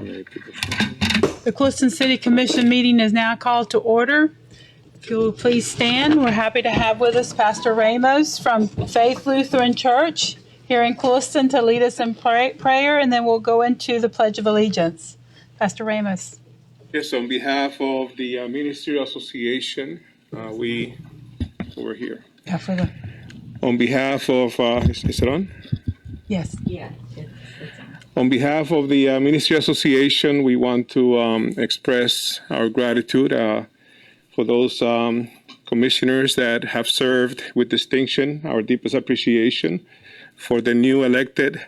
The Clewiston City Commission meeting is now called to order. If you will please stand, we're happy to have with us Pastor Ramos from Faith Lutheran Church here in Clewiston to lead us in prayer, and then we'll go into the Pledge of Allegiance. Pastor Ramos. Yes, on behalf of the Ministerial Association, over here. Yeah, further. On behalf of, is it on? Yes. Yeah. On behalf of the Ministerial Association, we want to express our gratitude for those commissioners that have served with distinction, our deepest appreciation for the new elected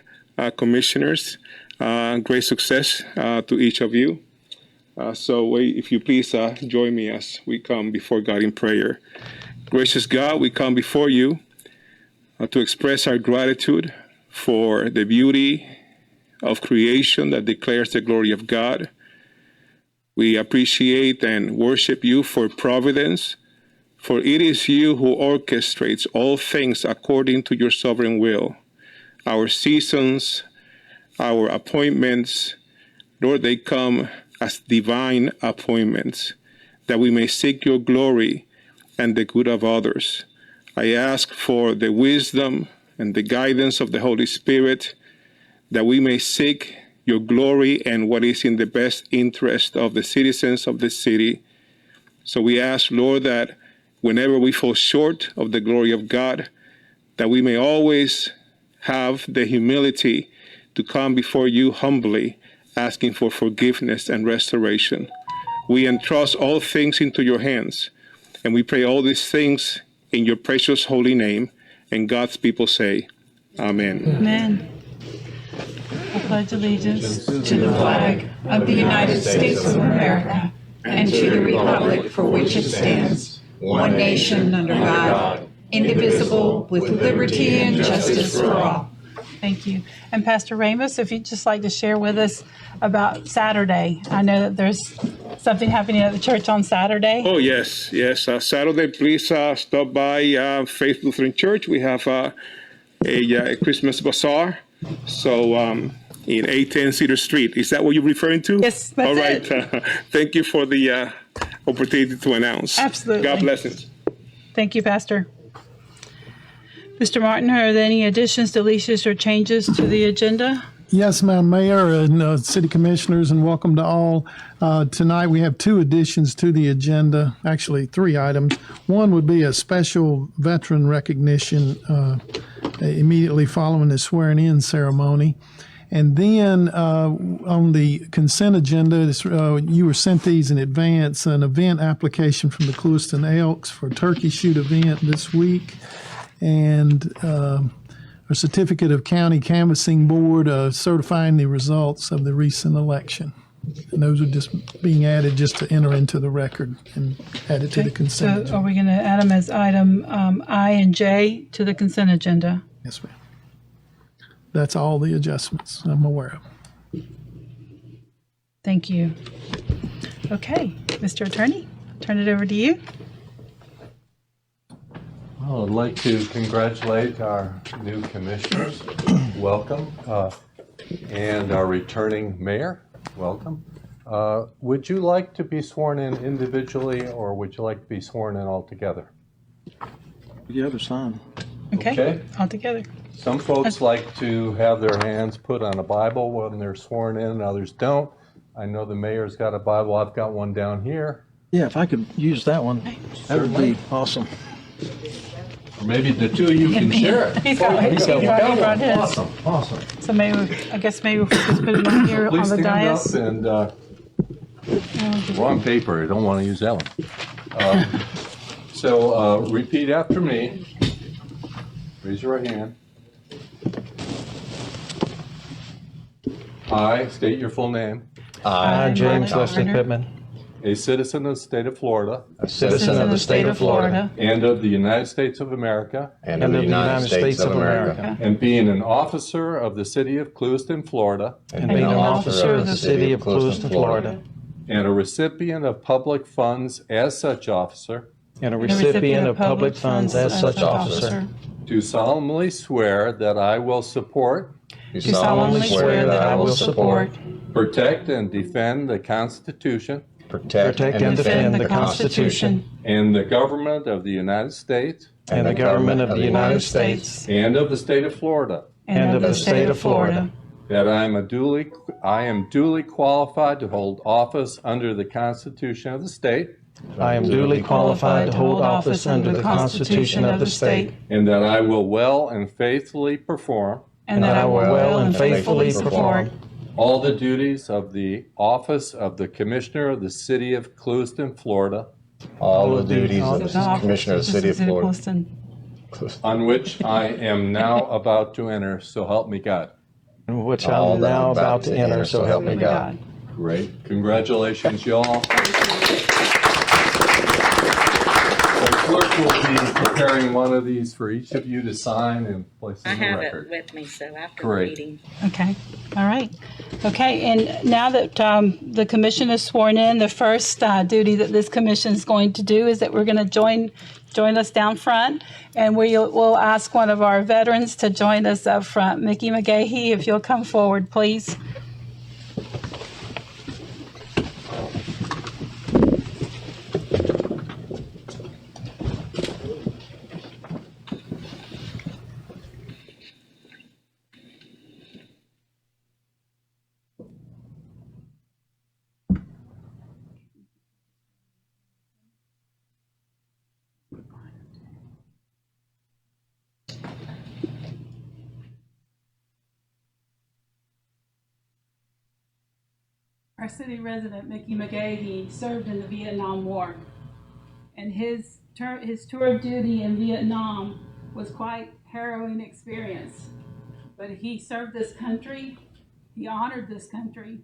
commissioners. Great success to each of you. So if you please join me as we come before God in prayer. Gracious God, we come before you to express our gratitude for the beauty of creation that declares the glory of God. We appreciate and worship you for providence, for it is you who orchestrates all things according to your sovereign will. Our seasons, our appointments, Lord, they come as divine appointments, that we may seek your glory and the good of others. I ask for the wisdom and the guidance of the Holy Spirit, that we may seek your glory and what is in the best interest of the citizens of the city. So we ask, Lord, that whenever we fall short of the glory of God, that we may always have the humility to come before you humbly, asking for forgiveness and restoration. We entrust all things into your hands, and we pray all these things in your precious holy name, and God's people say, Amen. Amen. I pledge allegiance to the flag of the United States of America and to the republic for which it stands, one nation under God, indivisible, with liberty and justice for all. Thank you. And Pastor Ramos, if you'd just like to share with us about Saturday. I know that there's something happening at the church on Saturday. Oh, yes. Saturday, please stop by Faith Lutheran Church. We have a Christmas bazaar. So in 810 Cedar Street. Is that what you're referring to? Yes, that's all right. it. Thank you for the opportunity to announce. Absolutely. God bless. Thank you, Pastor. Mr. Martin, are there any additions, deletions, or changes to the agenda? Yes, Madam Mayor and City Commissioners, and welcome to all. Tonight we have two additions to the agenda, actually three items. One would be a special veteran recognition immediately following the swearing-in ceremony. And then on the consent agenda, you were sent these in advance, an event application from the Clewiston Elks for a turkey shoot event this week, and a certificate of county canvassing board certifying the results of the recent election. And those are just being added just to enter into the record and added to the consent agenda. So are we going to add them as item I and J to the consent agenda? Yes, ma'am. That's all the adjustments I'm aware of. Thank you. Okay, Mr. Attorney, turn it over to you. Well, I'd like to congratulate our new commissioners. Welcome. And our returning mayor. Welcome. Would you like to be sworn in individually, or would you like to be sworn in all together? Together, son. Okay, all together. Some folks like to have their hands put on a Bible when they're sworn in, and others don't. I know the mayor's got a Bible. I've got one down here. Yeah, if I could use that one, that would be awesome. Or maybe the two of you can share it. He's got his. Awesome. So maybe, I guess maybe if we just put it on here on Please the stand dais. up and wrong paper. I don't want to use that one. So repeat after me. Raise your right hand. I state your full name. I, James Martin Leslie Garner, Pittman, A citizen of the state of Florida a citizen of the state of Florida and of the United States of America, and of the United States of America, and being an officer of the city of Clewiston, Florida, and being an officer of the city of Clewiston, Florida, and a recipient of public funds as such officer, and a recipient of public funds as such officer, do solemnly swear that I will support do solemnly swear that I will support protect and defend the Constitution Protect and defend the Constitution and the government of the United States and the government of the United States and of the state of Florida, and of the state of Florida, that I am duly qualified to hold office under the Constitution of the state, I am duly qualified to hold office under the Constitution of the state, and that I will well and faithfully perform and that I will well and faithfully perform all the duties of the office of the Commissioner of the City of Clewiston, Florida, all the duties of the Commissioner of the City of Florida, on which I am now about to enter, so help me God. which I am now about to enter, so help me God. Great. Congratulations, y'all. The clerk will be preparing one of these for each of you to sign and place I in the have record. it with me, so after Great. the meeting. Okay, all right. Okay, and now that the commission is sworn in, the first duty that this commission is going to do is that we're going to join us down front, and we'll ask one of our veterans to join us up front. Mickey McGahee, if you'll come forward, please. Our city resident, Mickey McGahee, served in the Vietnam War, and his tour of duty in Vietnam was quite harrowing experience. But he served this country, he honored this country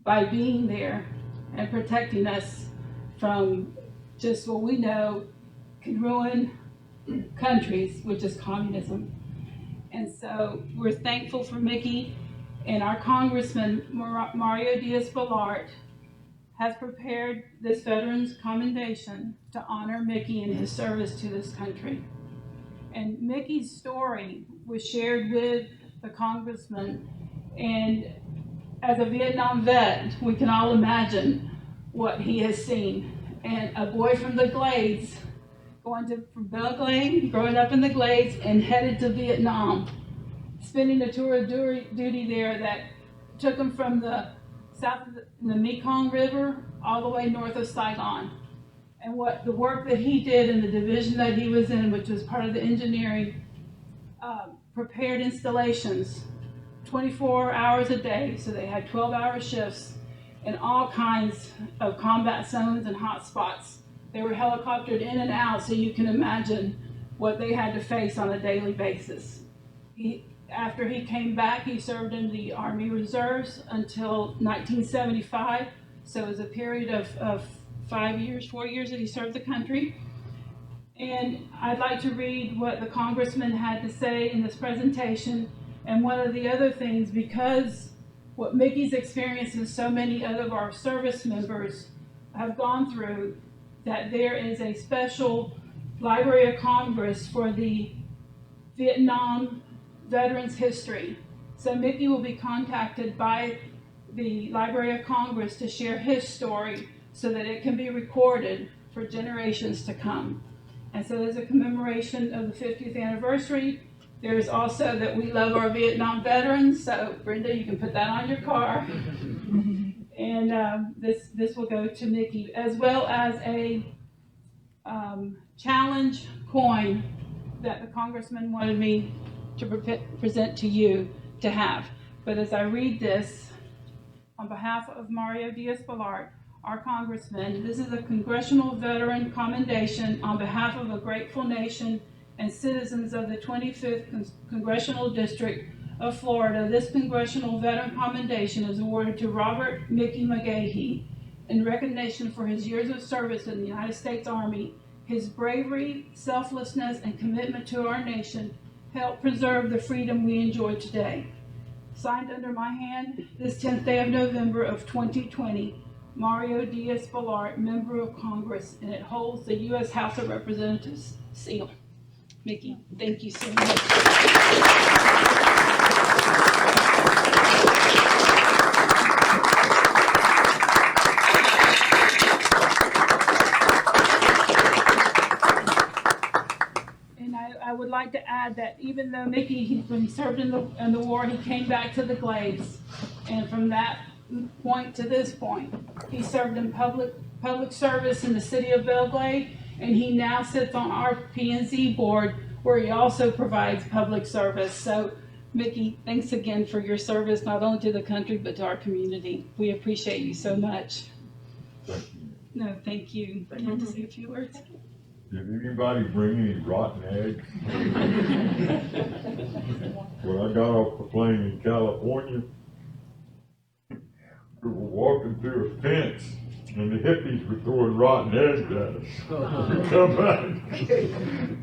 by being there and protecting us from just what we know can ruin countries, which is communism. And so we're thankful for Mickey. And our Congressman, Mario Diaz-Balart, has prepared this Veterans Commendation to honor Mickey and his service to this country. And Mickey's story was shared with the Congressman. And as a Vietnam vet, we can all imagine what he has seen. And a boy from the Glades, from Belgrade, growing up in the Glades, and headed to Vietnam, spending a tour of duty there that took him from the south of the Mekong River all the way north of Saigon. And what the work that he did in the division that he was in, which was part of the engineering, prepared installations 24 hours a day. So they had 12-hour shifts in all kinds of combat zones and hot spots. They were helicoptered in and out, so you can imagine what they had to face on a daily basis. After he came back, he served in the Army Reserves until 1975. So it was a period of 4 years that he served the country. And I'd like to read what the Congressman had to say in this presentation. And one of the other things, because what Mickey's experiences so many of our service members have gone through, that there is a special Library of Congress for the Vietnam Veterans History. So Mickey will be contacted by the Library of Congress to share his story so that it can be recorded for generations to come. And so there's a commemoration of the 50th anniversary. There's also that we love our Vietnam veterans. So Brenda, you can put that on your car. And this will go to Mickey, as well as a challenge coin that the Congressman wanted me to present to you to have. But as I read this, on behalf of Mario Diaz-Balart, our Congressman, this is a Congressional Veteran Commendation on behalf of a grateful nation and citizens of the 25th Congressional District of Florida. This Congressional Veteran Commendation is awarded to Robert Mickey McGahee in recognition for his years of service in the United States Army. His bravery, selflessness, and commitment to our nation help preserve the freedom we enjoy today. Signed under my hand this 10th day of November of 2020, Mario Diaz-Balart, Member of Congress, and it holds the U.S. House of Representatives seal. Mickey, thank you so much. add that even though Mickey, when he served in the war, he came back to the Glades. And from that point to this point, he served in public service in the city of Belglade, and he now sits on our P&Z board where he also provides public service. So Mickey, thanks again for your service, not only to the country, but to our community. We appreciate you so much. No, thank you. You want to say a few words? Did anybody bring any rotten eggs? When I got off the plane in California, we were walking through a fence and the hippies were throwing rotten eggs at us. We come back.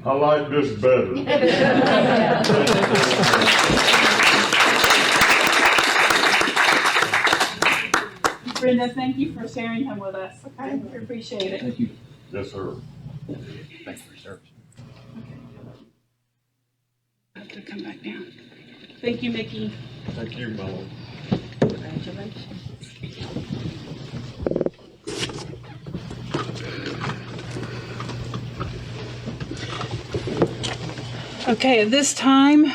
I like this better. Brenda, thank you for sharing him with us. Okay, we appreciate it. Thank you. Yes, sir. Thanks for your service. I have to come back down. Thank you, Mickey. Thank you, Melanie. Congratulations. Okay, at this time,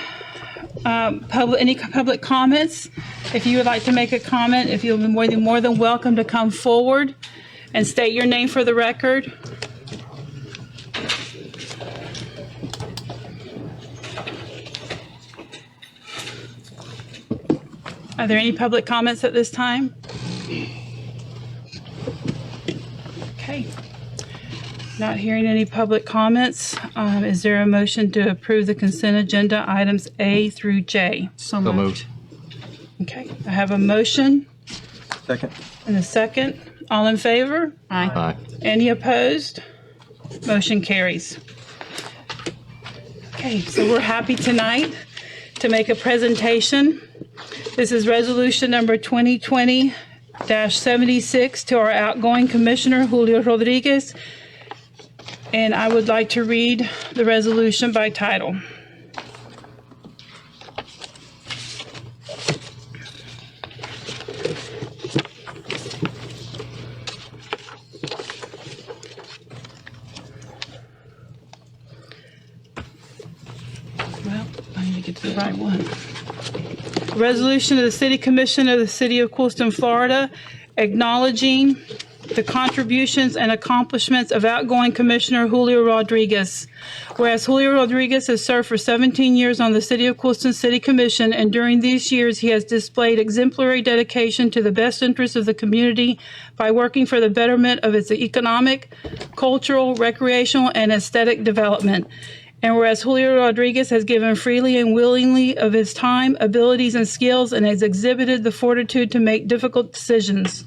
any public comments? If you would like to make a comment, if you'll be more than welcome to come forward and state your name for the record. Are there any public comments at this time? Okay. Not hearing any public comments. Is there a motion to approve the consent agenda items A through J? So moved. Okay, I have a motion Second. and a second. All in favor? Aye. Any opposed? Motion carries. Okay, so we're happy tonight to make a presentation. This is resolution number 2020-76 to our outgoing commissioner, Julio Rodriguez. And I would like to read the resolution by title. Well, I need to get to the right one. Resolution of the City Commission of the City of Clewiston, Florida, acknowledging the contributions and accomplishments of outgoing Commissioner Julio Rodriguez. Whereas Julio Rodriguez has served for 17 years on the City of Clewiston City Commission, and during these years he has displayed exemplary dedication to the best interests of the community by working for the betterment of its economic, cultural, recreational, and aesthetic development. And whereas Julio Rodriguez has given freely and willingly of his time, abilities, and skills, and has exhibited the fortitude to make difficult decisions.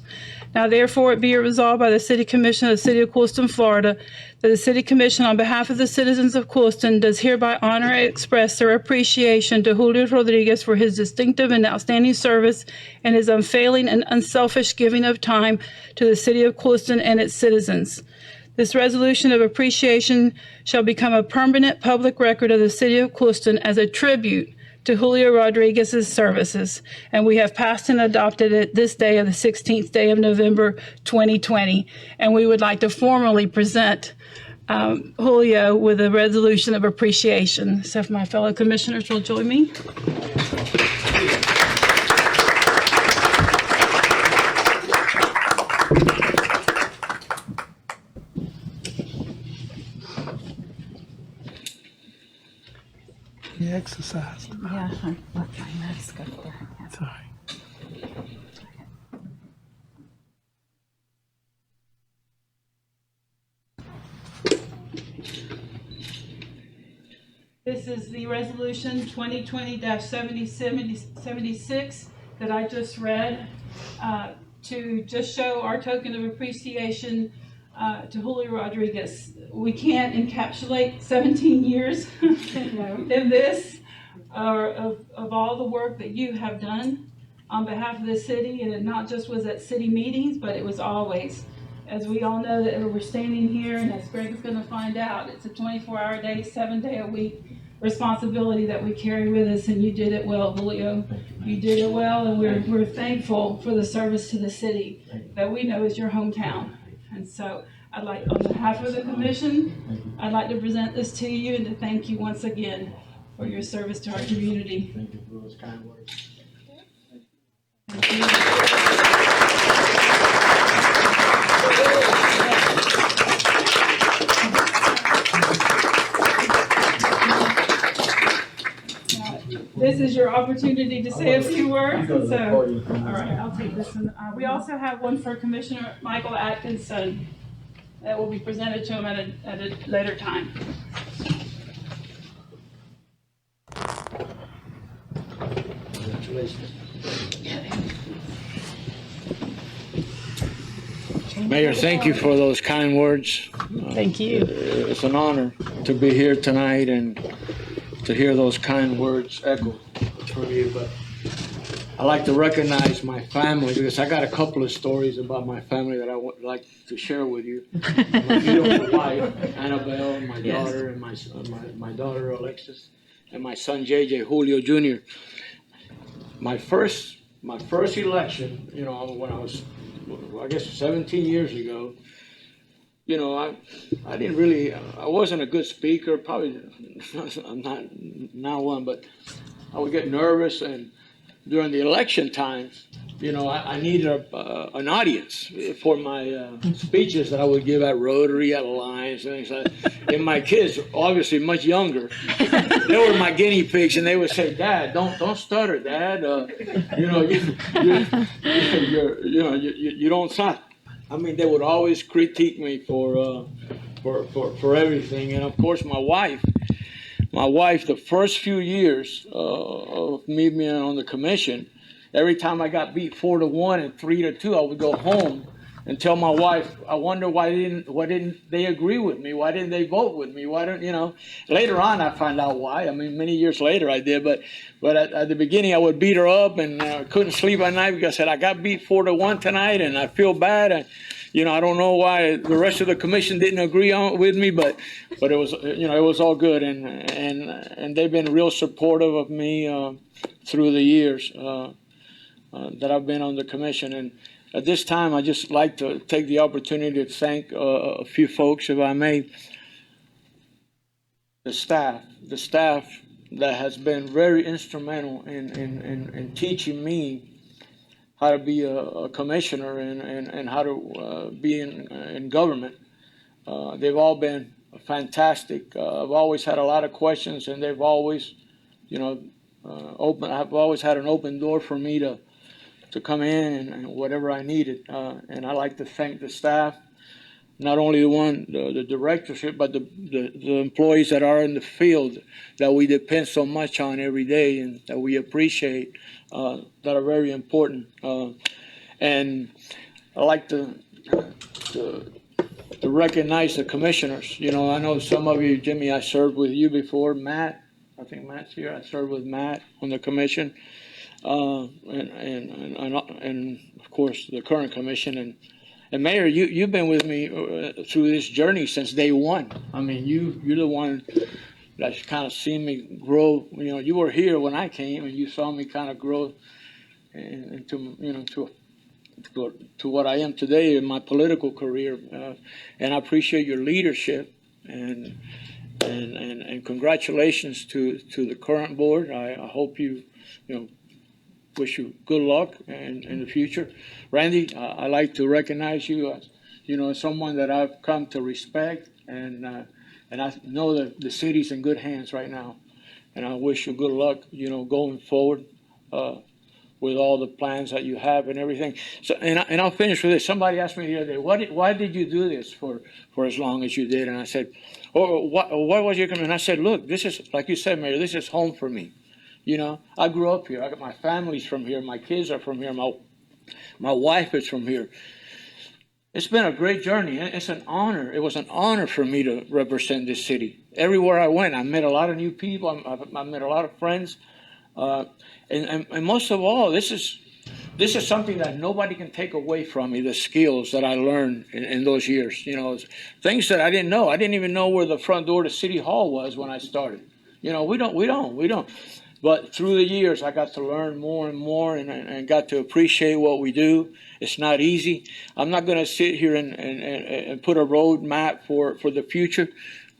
Now therefore it be resolved by the City Commission of the City of Clewiston, Florida, that the City Commission on behalf of the citizens of Clewiston does hereby honor and express their appreciation to Julio Rodriguez for his distinctive and outstanding service and his unfailing and unselfish giving of time to the City of Clewiston and its citizens. This resolution of appreciation shall become a permanent public record of the City of Clewiston as a tribute to Julio Rodriguez's services, and we have passed and adopted it this day of the 16th day of November 2020. And we would like to formally present Julio with a resolution of appreciation. So if my fellow commissioners will join me. He exercised. Yeah, I left my mask up there. That's all right. This is the resolution 2020-76 that I just read to just show our token of appreciation to Julio Rodriguez. We can't encapsulate 17 years in this, or of all the work that you have done on behalf of the city, and it not just was at city meetings, but it was always. As we all know that we're standing here, and as Greg's going to find out, it's a 24-hour day, 7-day-a-week responsibility that we carry with us, and you did it well, Julio. You did it well, and we're thankful for the service to the city that we know is your hometown. And so I'd like, on behalf of the commission, I'd like to present this to you and to thank you once again for your service to our community. Thank you for those kind words. This is your opportunity to say a few words. So, all right, I'll take this one. We also have one for Commissioner Michael Atkinson that will be presented to him at a later time. Congratulations. Mayor, thank you for those kind words. Thank you. It's an honor to be here tonight and to hear those kind words echo from you. But I like to recognize my family because I got a couple of stories about my family that I would like to share with you. My beautiful wife, Annabelle, and my daughter, and my daughter Alexis, and my son JJ Julio Jr. My first election, you know, when I was, I guess 17 years ago, you know, I didn't really, I wasn't a good speaker, probably I'm not now one, but I would get nervous, and during the election times, you know, I needed an audience for my speeches that I would give at Rotary, at Alliance, and things like that. And my kids, obviously much younger, they were my guinea pigs, and they would say, "Dad, don't stutter, Dad. You know, you don't suck." I mean, they would always critique me for everything, and of course, my wife, the first few years of me being on the commission, every time I got beat 4-1 and 3-2, I would go home and tell my wife, I wonder why didn't they agree with me? Why didn't they vote with me? Why don't, you know? Later on, I found out why. I mean, many years later I did, but at the beginning I would beat her up and couldn't sleep at night because I said, I got beat 4-1 tonight and I feel bad. And, you know, I don't know why the rest of the commission didn't agree with me, but it was, you know, it was all good. And they've been real supportive of me through the years that I've been on the commission. And at this time, I just like to take the opportunity to thank a few folks, if I may. The staff that has been very instrumental in teaching me how to be a commissioner and how to be in government. They've all been fantastic. I've always had a lot of questions, and they've always, you know, I've always had an open door for me to come in and whatever I needed. And I like to thank the staff, not only the directorship, but the employees that are in the field that we depend so much on every day and that we appreciate, that are very important. And I like to recognize the commissioners. You know, I know some of you, Jimmy, I served with you before. Matt, I think Matt's here. I served with Matt on the commission. And of course the current commission and Mayor, you've been with me through this journey since day one. I mean, you're the one that's kind of seen me grow. You know, you were here when I came, and you saw me kind of grow into, you know, to what I am today in my political career. And I appreciate your leadership and congratulations to the current board. I hope you know. Wish you good luck in the future. Randy, I like to recognize you as, you know, someone that I've come to respect, and I know that the city's in good hands right now. And I wish you good luck, you know, going forward with all the plans that you have and everything. So, and I'll finish with this. Somebody asked me the other day, why did you do this for as long as you did? And I said, what was your commitment? And I said, look, this is, like you said, Mayor, this is home for me. You know, I grew up here. I got my family's from here. My kids are from here. My wife is from here. It's been a great journey. It's an honor. It was an honor for me to represent this city. Everywhere I went, I met a lot of new people. I met a lot of friends. And most of all, this is something that nobody can take away from me, the skills that I learned in those years. You know, things that I didn't know. I didn't even know where the front door to City Hall was when I started. You know, we don't. But through the years, I got to learn more and more and got to appreciate what we do. It's not easy. I'm not going to sit here and put a road map for the future,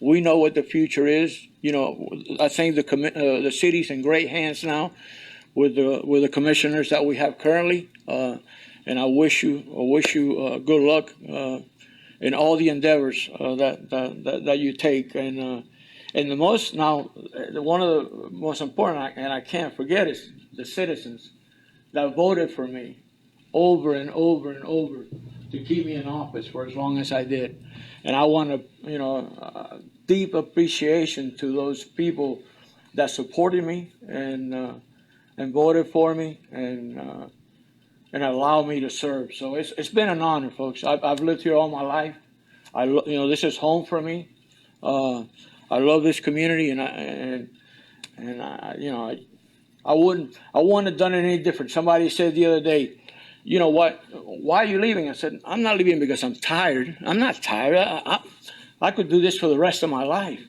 We know what the future is. You know, I think the city's in great hands now with the commissioners that we have currently. And I wish you good luck in all the endeavors that you take. And one of the most important, and I can't forget, is the citizens that voted for me over and over and over to keep me in office for as long as I did. And I want to, deep appreciation to those people that supported me and voted for me and allowed me to serve. So it's been an honor, folks. I've lived here all my life. This is home for me. I love this community, and I wouldn't have done it any different. Somebody said the other day, you know what? Why are you leaving? I said, I'm not leaving because I'm tired. I'm not tired. I could do this for the rest of my life,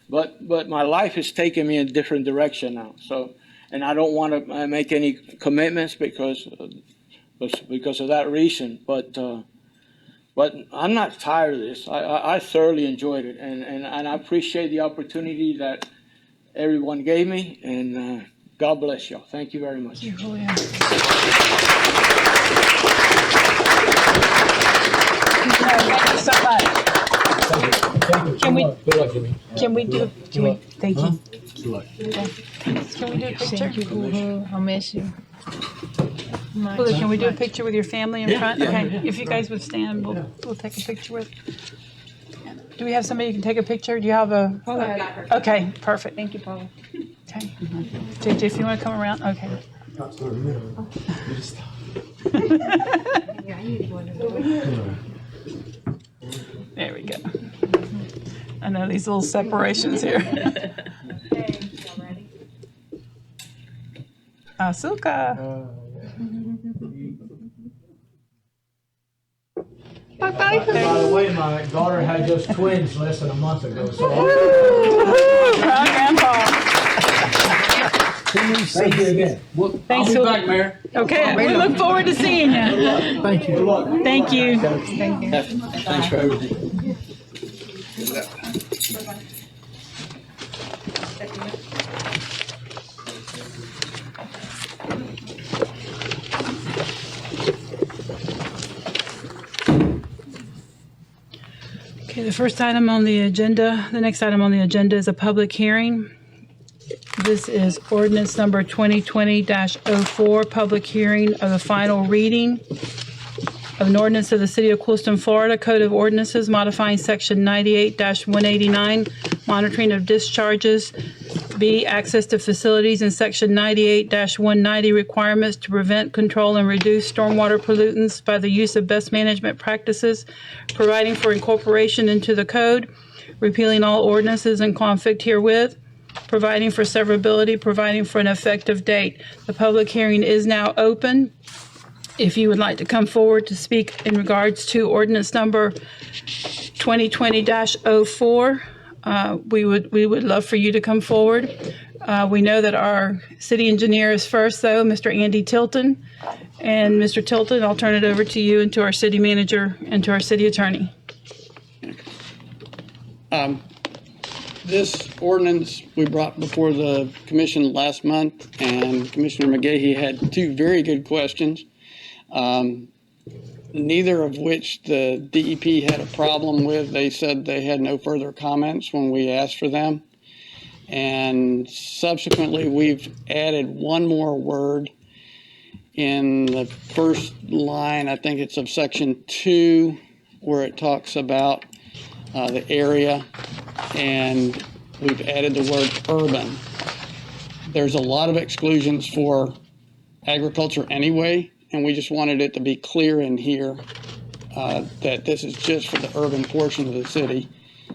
but my life is taking me in a different direction now. So, and I don't want to make any commitments because of that reason. But I'm not tired of this. I thoroughly enjoyed it, and I appreciate the opportunity that everyone gave me. And God bless y'all. Thank you very much. Thank you, Julian. Thank you so much. Can we do? Thank you. Can we do a picture? I'll miss you. Julio, can we do a picture with your family in front? Okay, if you guys would stand, we'll take a picture with. Do we have somebody who can take a picture? Do you have a? Okay, perfect. Thank you, Paula. Okay. JJ, if you want to come around, okay. There we go. I know these little separations here. Asuka. By the way, my daughter had just twins less than a month ago. So Proud Grandpa. thank you again. Thanks, I'll be back, Mayor. Okay, we look forward to seeing you. Thank you. Thank you. Thanks for everything. Okay, the next item on the agenda is a public hearing. This is ordinance number 2020-04, public hearing of the final reading of an ordinance of the City of Clewiston, Florida, Code of Ordinances modifying Section 98-189, monitoring of discharges, B, access to facilities, and Section 98-190, requirements to prevent, control, and reduce stormwater pollutants by the use of best management practices, providing for incorporation into the code, repealing all ordinances in conflict herewith, providing for severability, providing for an effective date. The public hearing is now open. If you would like to come forward to speak in regards to ordinance number 2020-04, we would love for you to come forward. We know that our city engineer is first, though, Mr. Andy Tilton. And Mr. Tilton, I'll turn it over to you and to our city manager and to our city attorney. This ordinance we brought before the commission last month, and Commissioner McGahee had two very good questions, neither of which the DEP had a problem with. They said they had no further comments when we asked for them. And subsequently, we've added one more word in the first line, I think it's of Section 2, where it talks about the area, and we've added the word urban. There's a lot of exclusions for agriculture anyway, and we just wanted it to be clear in here that this is just for the urban portion of the city.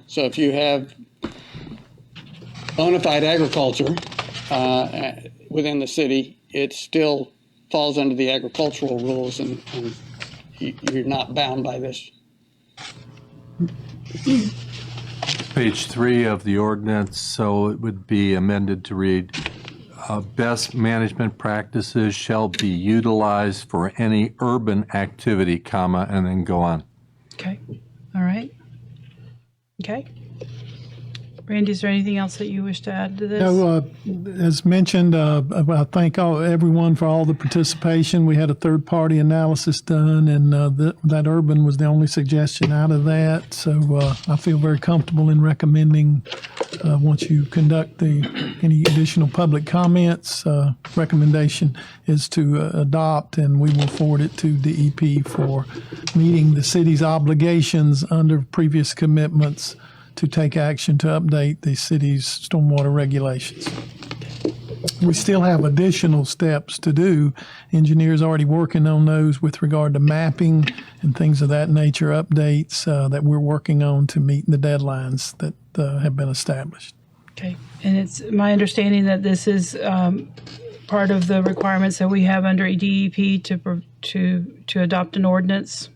So if you have bona fide agriculture within the city, it still falls under the agricultural rules, and you're not bound by this. Page 3 of the ordinance, so it would be amended to read, best management practices shall be utilized for any urban activity, comma, and then go on. Okay, all right. Okay. Randy, is there anything else that you wish to add to this? No, as mentioned, I thank everyone for all the participation. We had a third-party analysis done, and that urban was the only suggestion out of that. So I feel very comfortable in recommending, once you conduct any additional public comments, recommendation is to adopt, and we will forward it to DEP for meeting the city's obligations under previous commitments to take action to update the city's stormwater regulations. We still have additional steps to do. Engineers already working on those with regard to mapping and things of that nature, updates that we're working on to meet the deadlines that have been established. Okay, and it's my understanding that this is part of the requirements that we have under DEP to adopt an ordinance.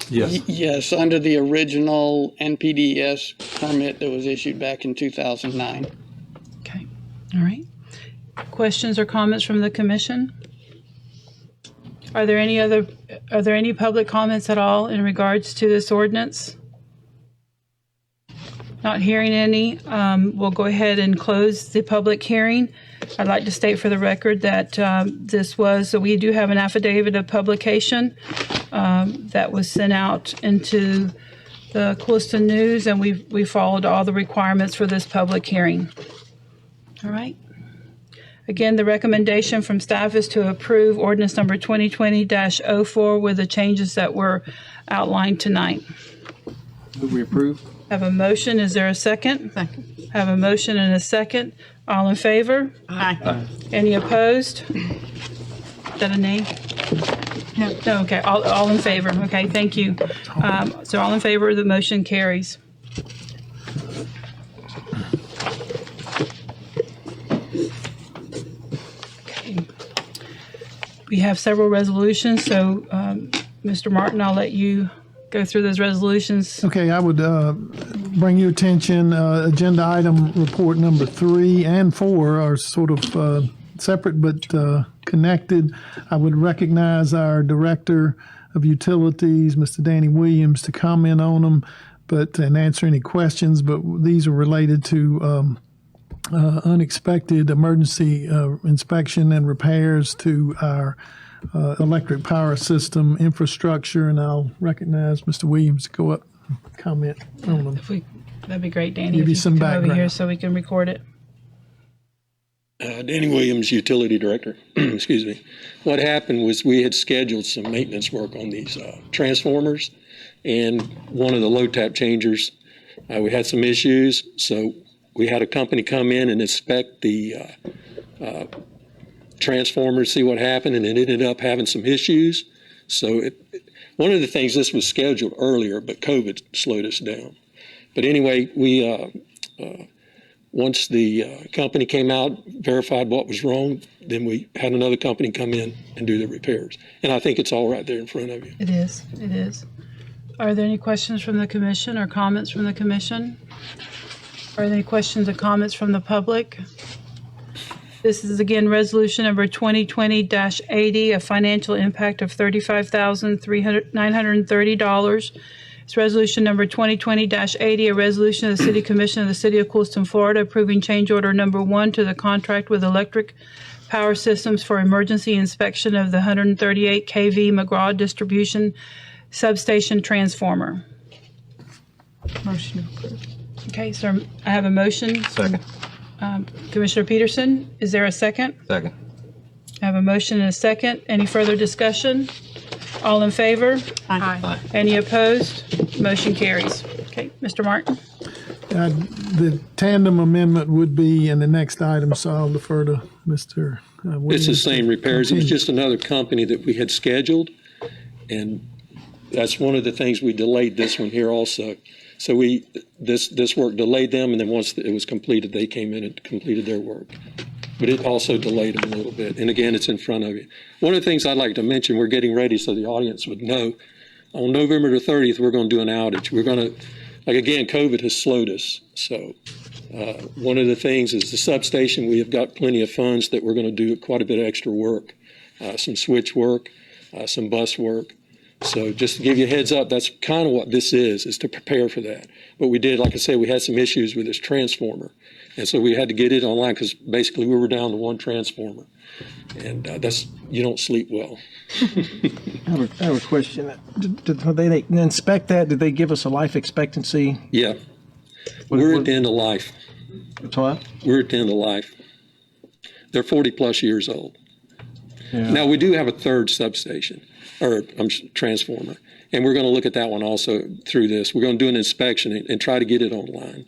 Yes. Yes, under the original NPDES permit that was issued back in 2009. Okay, all right. Questions or comments from the commission? Are there any public comments at all in regards to this ordinance? Not hearing any, we'll go ahead and close the public hearing. I'd like to state for the record that we do have an affidavit of publication that was sent out into the Clewiston News, and we followed all the requirements for this public hearing. All right. Again, the recommendation from staff is to approve ordinance number 2020-04 with the changes that were outlined tonight. Move we approve. Have a motion. Is there a second? Second. Have a motion and a second. All in favor? Aye. Any opposed? Is that a nay? No. Okay. All in favor. Okay. Thank you. So all in favor, the motion carries. Okay. We have several resolutions. So, Mr. Martin, I'll let you go through those resolutions. Okay, I would bring your attention, agenda item report number 3 and 4 are sort of separate but connected. I would recognize our Director of Utilities, Mr. Danny Williams, to comment on them and answer any questions, but these are related to unexpected emergency inspection and repairs to our electric power system infrastructure, and I'll recognize Mr. Williams to go up and comment on them. That'd be great, Danny. Give you if some could come over here background. so we can record it. Danny Williams, Utility Director. Excuse me. What happened was we had scheduled some maintenance work on these transformers, and one of the low tap changers, we had some issues, so we had a company come in and inspect the transformers, see what happened, and it ended up having some issues. So one of the things, this was scheduled earlier, but COVID slowed us down. But anyway, we once the company came out, verified what was wrong, then we had another company come in and do the repairs. And I think it's all right there in front of you. It is. It is. Are there any questions from the commission or comments from the commission? Are there any questions or comments from the public? This is again resolution number 2020-80, a financial impact of $35,930. It's resolution number 2020-80, a resolution of the City Commission of the City of Clewiston, Florida, approving change order number 1 to the contract with Electric Power Systems for emergency inspection of the 138 kV McGraw distribution substation transformer. Motion approved. Okay, so I have a motion. Second. Commissioner Peterson, is there a second? Second. I have a motion and a second. Any further discussion? All in favor? Aye. Any opposed? Motion carries. Okay, Mr. Martin? The tandem amendment would be in the next item, so I'll defer to Mr. Williams. It's the same repairs. It was Continue. just another company that we had scheduled, and that's one of the things we delayed this one here also. So this work delayed them, and then once it was completed, they came in and completed their work. But it also delayed them a little bit. And again, it's in front of you. One of the things I'd like to mention, we're getting ready so the audience would know, on November the 30th, we're going to do an outage. We're going to, like again, COVID has slowed us. So one of the things is the substation, we have got plenty of funds that we're going to do quite a bit of extra work, some switch work, some bus work. So just to give you a heads up, that's kind of what this is to prepare for that. But we did, like I said, we had some issues with this transformer. And so we had to get it online because basically we were down to one transformer. And you don't sleep well. I have a question. Did they inspect that? Did they give us a life expectancy? Yeah. We're at the end of life. What? We're at the end of life. They're 40 plus years old. Yeah. Now, we do have a third substation, or transformer, and we're going to look at that one also through this. We're going to do an inspection and try to get it online,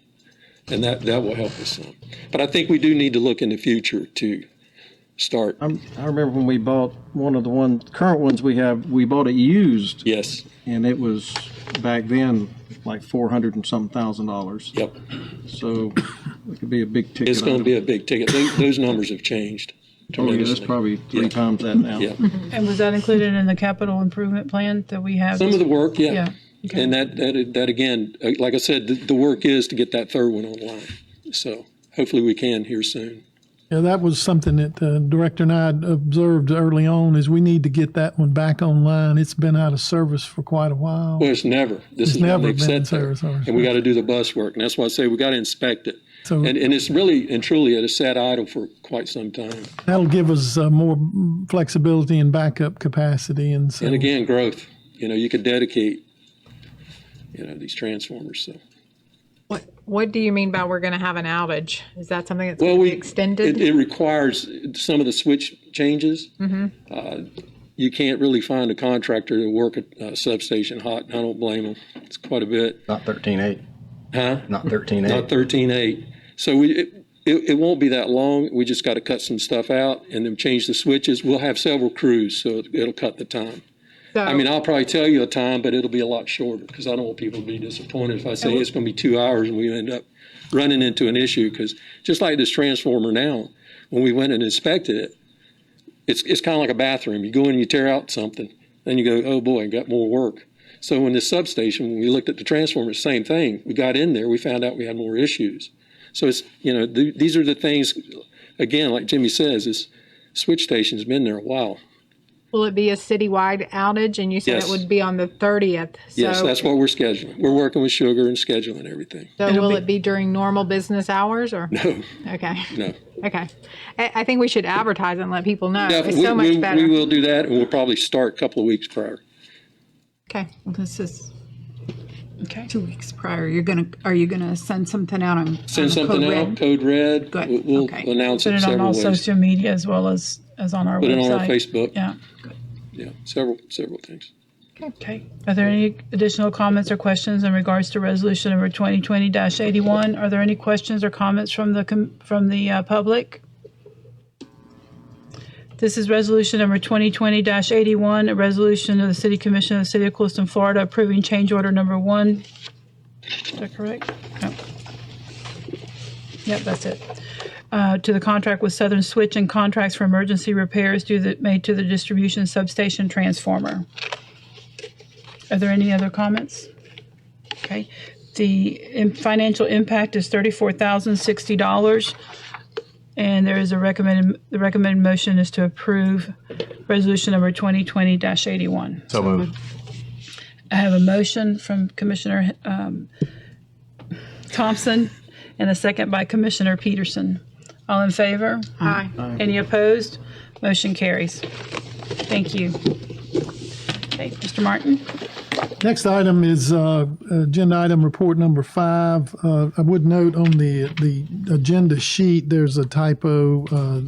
and that will help us some. But I think we do need to look in the future to start. I remember when we bought one of the current ones we have, we bought it used. Yes. And it was back then like $400 and some $1,000. Yep. So it could be a big ticket. It's going to be a big ticket. Those numbers have changed. Oh, yeah, that's probably three times that now. Yeah. And was that included in the capital improvement plan that we have? Some of the work, yeah. Yeah. Okay. And that again, like I said, the work is to get that third one online. So hopefully we can here soon. Yeah, that was something that the director and I observed early on is we need to get that one back online. It's been out of service for quite a while. Well, it's never. This is never they've been in set there. service. And we got to do the bus work. And that's why I say we got to inspect it. So and it's really and truly at a sat idle for quite some time. that'll give us more flexibility and backup capacity. And again, growth. You could dedicate, these transformers. So. What do you mean by we're going to have an outage? Is that something that's going to be extended? It requires some of the switch changes. Mm-hmm. You can't really find a contractor to work a substation hot. I don't blame them. It's quite a bit. Not 13.8. Huh? Not 13.8. Not 13.8. So it won't be that long. We just got to cut some stuff out and then change the switches. We'll have several crews, so it'll cut the time. So, I'll probably tell you a time, but it'll be a lot shorter because I don't want people to be disappointed if I say it's going to be 2 hours and we end up running into an issue. Because just like this transformer now, when we went and inspected it, it's kind of like a bathroom. You go in and you tear out something, then you go, oh boy, got more work. So when this substation, when we looked at the transformer, same thing. We got in there, we found out we had more issues. So it's these are the things. Again, like Jimmy says, this switch station's been there a while. will it be a citywide outage? And you said Yes. it would be on the 30th. Yes, So- that's what we're scheduling. We're working with Sugar and scheduling everything. So will it be during normal business hours or? No, Okay. no. Okay. I think we should advertise and let people know. Yeah, It's so much better. we will do that, and we'll probably start a couple of weeks prior. Okay. Well, this is Okay. 2 weeks prior. Are you gonna send something out on? Send on something Code out, Red? Code Red. Good, We'll okay. announce Put it it on several all ways. social media as well as on our Put website. it on our Facebook. Yeah. Yeah, several things. Okay. Are there any additional comments or questions in regards to resolution number 2020-81? Are there any questions or comments from the public? This is resolution number 2020-81, a resolution of the City Commission of the City of Clewiston, Florida, approving change order number 1. Is that correct? No. Yep, that's it. To the contract with Southern Switch and contracts for emergency repairs made to the distribution substation transformer. Are there any other comments? Okay. The financial impact is $34,060. And there is the recommended motion is to approve resolution number 2020-81. So moved. I have a motion from Commissioner Thompson and a second by Commissioner Peterson. All in favor? Aye. Any opposed? Motion carries. Thank you. Okay, Mr. Martin? Next item is agenda item report number 5. I would note on the agenda sheet there's a typo.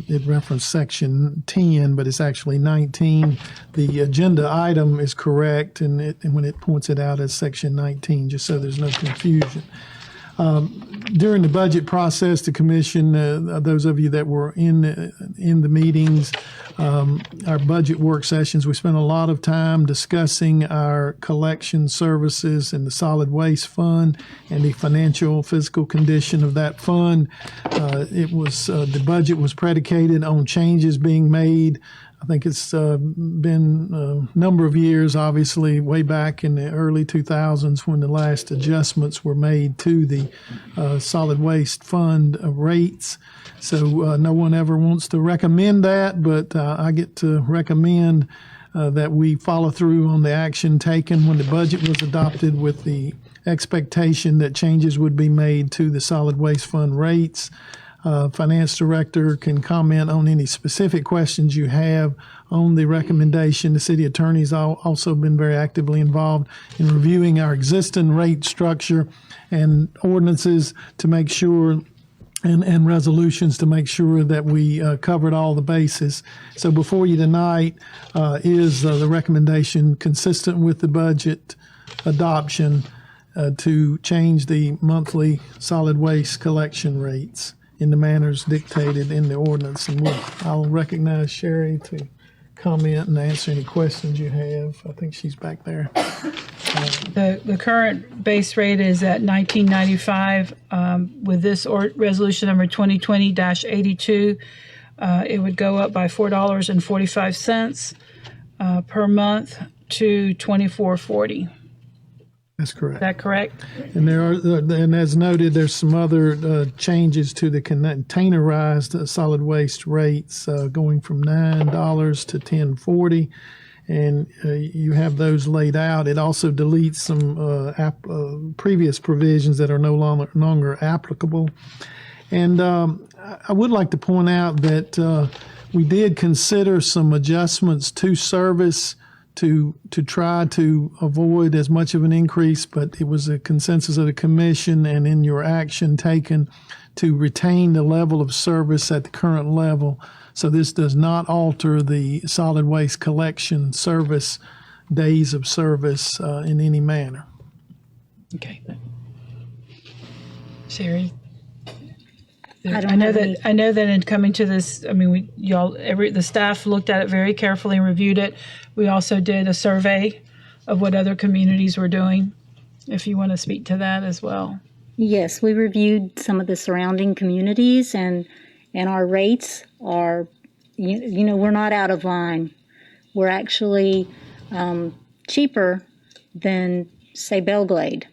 It referenced section 10, but it's actually 19. The agenda item is correct, and when it points it out as section 19, just so there's no confusion. During the budget process, the commission, those of you that were in the meetings, our budget work sessions, we spent a lot of time discussing our collection services and the solid waste fund and the financial physical condition of that fund. The budget was predicated on changes being made. I think it's been a number of years, obviously, way back in the early 2000s when the last adjustments were made to the solid waste fund rates. So no one ever wants to recommend that, but I get to recommend that we follow through on the action taken when the budget was adopted, with the expectation that changes would be made to the solid waste fund rates. Finance Director can comment on any specific questions you have on the recommendation. The city attorney's also been very actively involved in reviewing our existing rate structure and ordinances to make sure, and resolutions to make sure that we covered all the bases. So before you tonight is the recommendation consistent with the budget adoption to change the monthly solid waste collection rates in the manners dictated in the ordinance. And I'll recognize Sherry to comment and answer any questions you have. I think she's back there. The current base rate is at $19.95. With this resolution number 2020-82, it would go up by $4.45 per month to $24.40. That's correct. Is that correct? And and as noted, there's some other changes to the containerized solid waste rates, going from $9 to $10.40, and you have those laid out. It also deletes some previous provisions that are no longer applicable. And I would like to point out that we did consider some adjustments to service to try to avoid as much of an increase, but it was a consensus of the commission and in your action taken to retain the level of service at the current level. So this does not alter the solid waste collection service days of service in any manner. Okay. Sherry? I know that in coming to this, I mean, the staff looked at it very carefully and reviewed it. We also did a survey of what other communities were doing, if you want to speak to that as well. Yes, we reviewed some of the surrounding communities, and our rates are, we're not out of line. We're actually cheaper than, say, Belglade.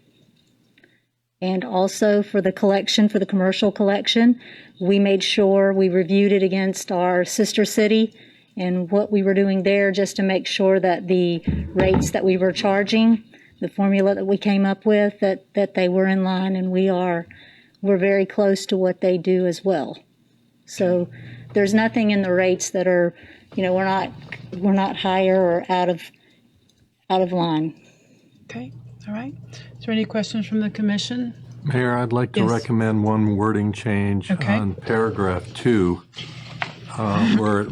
And also for the collection, for the commercial collection, we made sure we reviewed it against our sister city and what we were doing there, just to make sure that the rates that we were charging, the formula that we came up with, that they were in line, and we're very close to what they do as well. So there's nothing in the rates that are, we're not higher or out of line. Okay, all right. Is there any questions from the commission? Mayor, I'd like to recommend one wording change on paragraph 2, where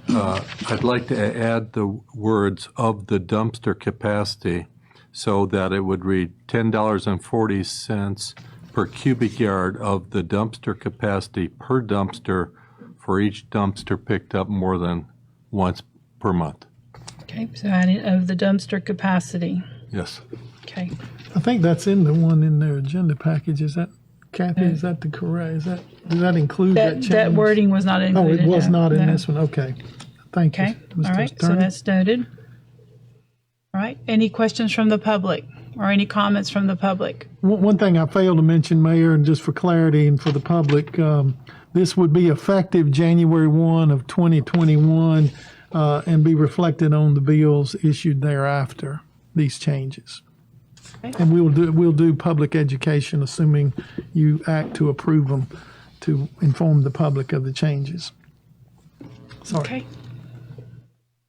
I'd like to add the words "of the dumpster capacity," so that it would read $10.40 per cubic yard of the dumpster capacity per dumpster for each dumpster picked up more than once per month. Okay, so adding of the dumpster capacity. Yes. Okay. I think that's in the one in their agenda package. Is that, Kathy, is that the correct, does that include that change? That wording was not included. Oh, it was not in this one. Okay. Thank you. Okay, Mr. all right, so Attorney. that's noted. All right, any questions from the public or any comments from the public? One thing I failed to mention, Mayor, and just for clarity and for the public, this would be effective January 1 of 2021 and be reflected on the bills issued thereafter, these changes. Okay. And we'll do public education, assuming you act to approve them, to inform the public of the changes. Sorry. Okay.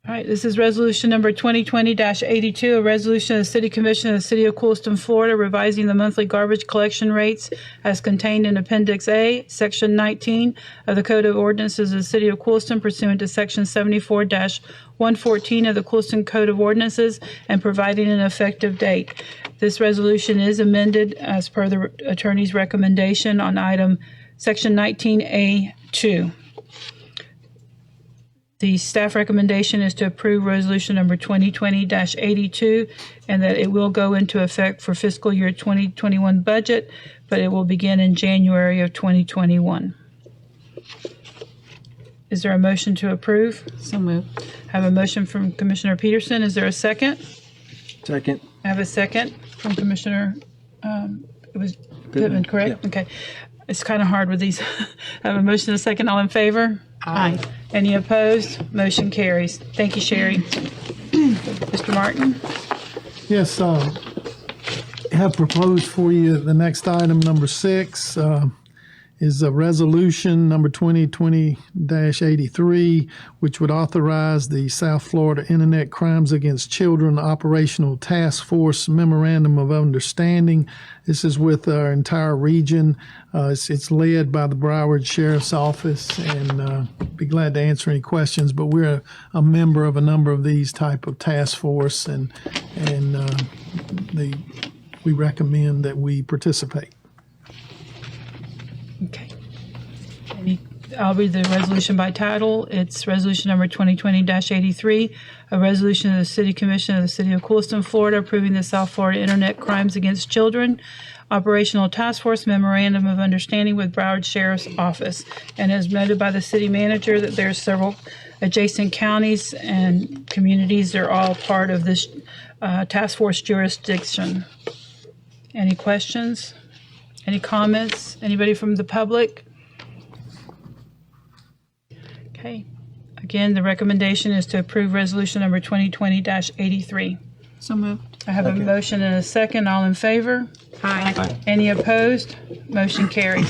All right, this is resolution number 2020-82, a resolution of the City Commission of the City of Clewiston, Florida, revising the monthly garbage collection rates as contained in Appendix A, Section 19 of the Code of Ordinances of the City of Clewiston pursuant to Section 74-114 of the Clewiston Code of Ordinances and providing an effective date. This resolution is amended as per the attorney's recommendation on item Section 19A2. The staff recommendation is to approve resolution number 2020-82 and that it will go into effect for fiscal year 2021 budget, but it will begin in January of 2021. Is there a motion to approve? So moved. I have a motion from Commissioner Peterson. Is there a second? Second. I have a second from Commissioner, it was Pittman, correct? Yeah. Okay. It's kind of hard with these. I have a motion and a second. All in favor? Aye. Any opposed? Motion carries. Thank you, Sherry. Mr. Martin? Yes, I have proposed for you the next item, number 6, is a resolution number 2020-83, which would authorize the South Florida Internet Crimes Against Children Operational Task Force Memorandum of Understanding. This is with our entire region. It's led by the Broward Sheriff's Office, and be glad to answer any questions. But we're a member of a number of these type of task force, and we recommend that we participate. Okay. I'll read the resolution by title. It's resolution number 2020-83, a resolution of the City Commission of the City of Clewiston, Florida, approving the South Florida Internet Crimes Against Children Operational Task Force Memorandum of Understanding with Broward Sheriff's Office. And as noted by the city manager, that there's several adjacent counties and communities that are all part of this task force jurisdiction. Any questions? Any comments? Anybody from the public? Okay. Again, the recommendation is to approve resolution number 2020-83. So moved. I have a motion and a second. All in favor? Aye. Any opposed? Motion carries.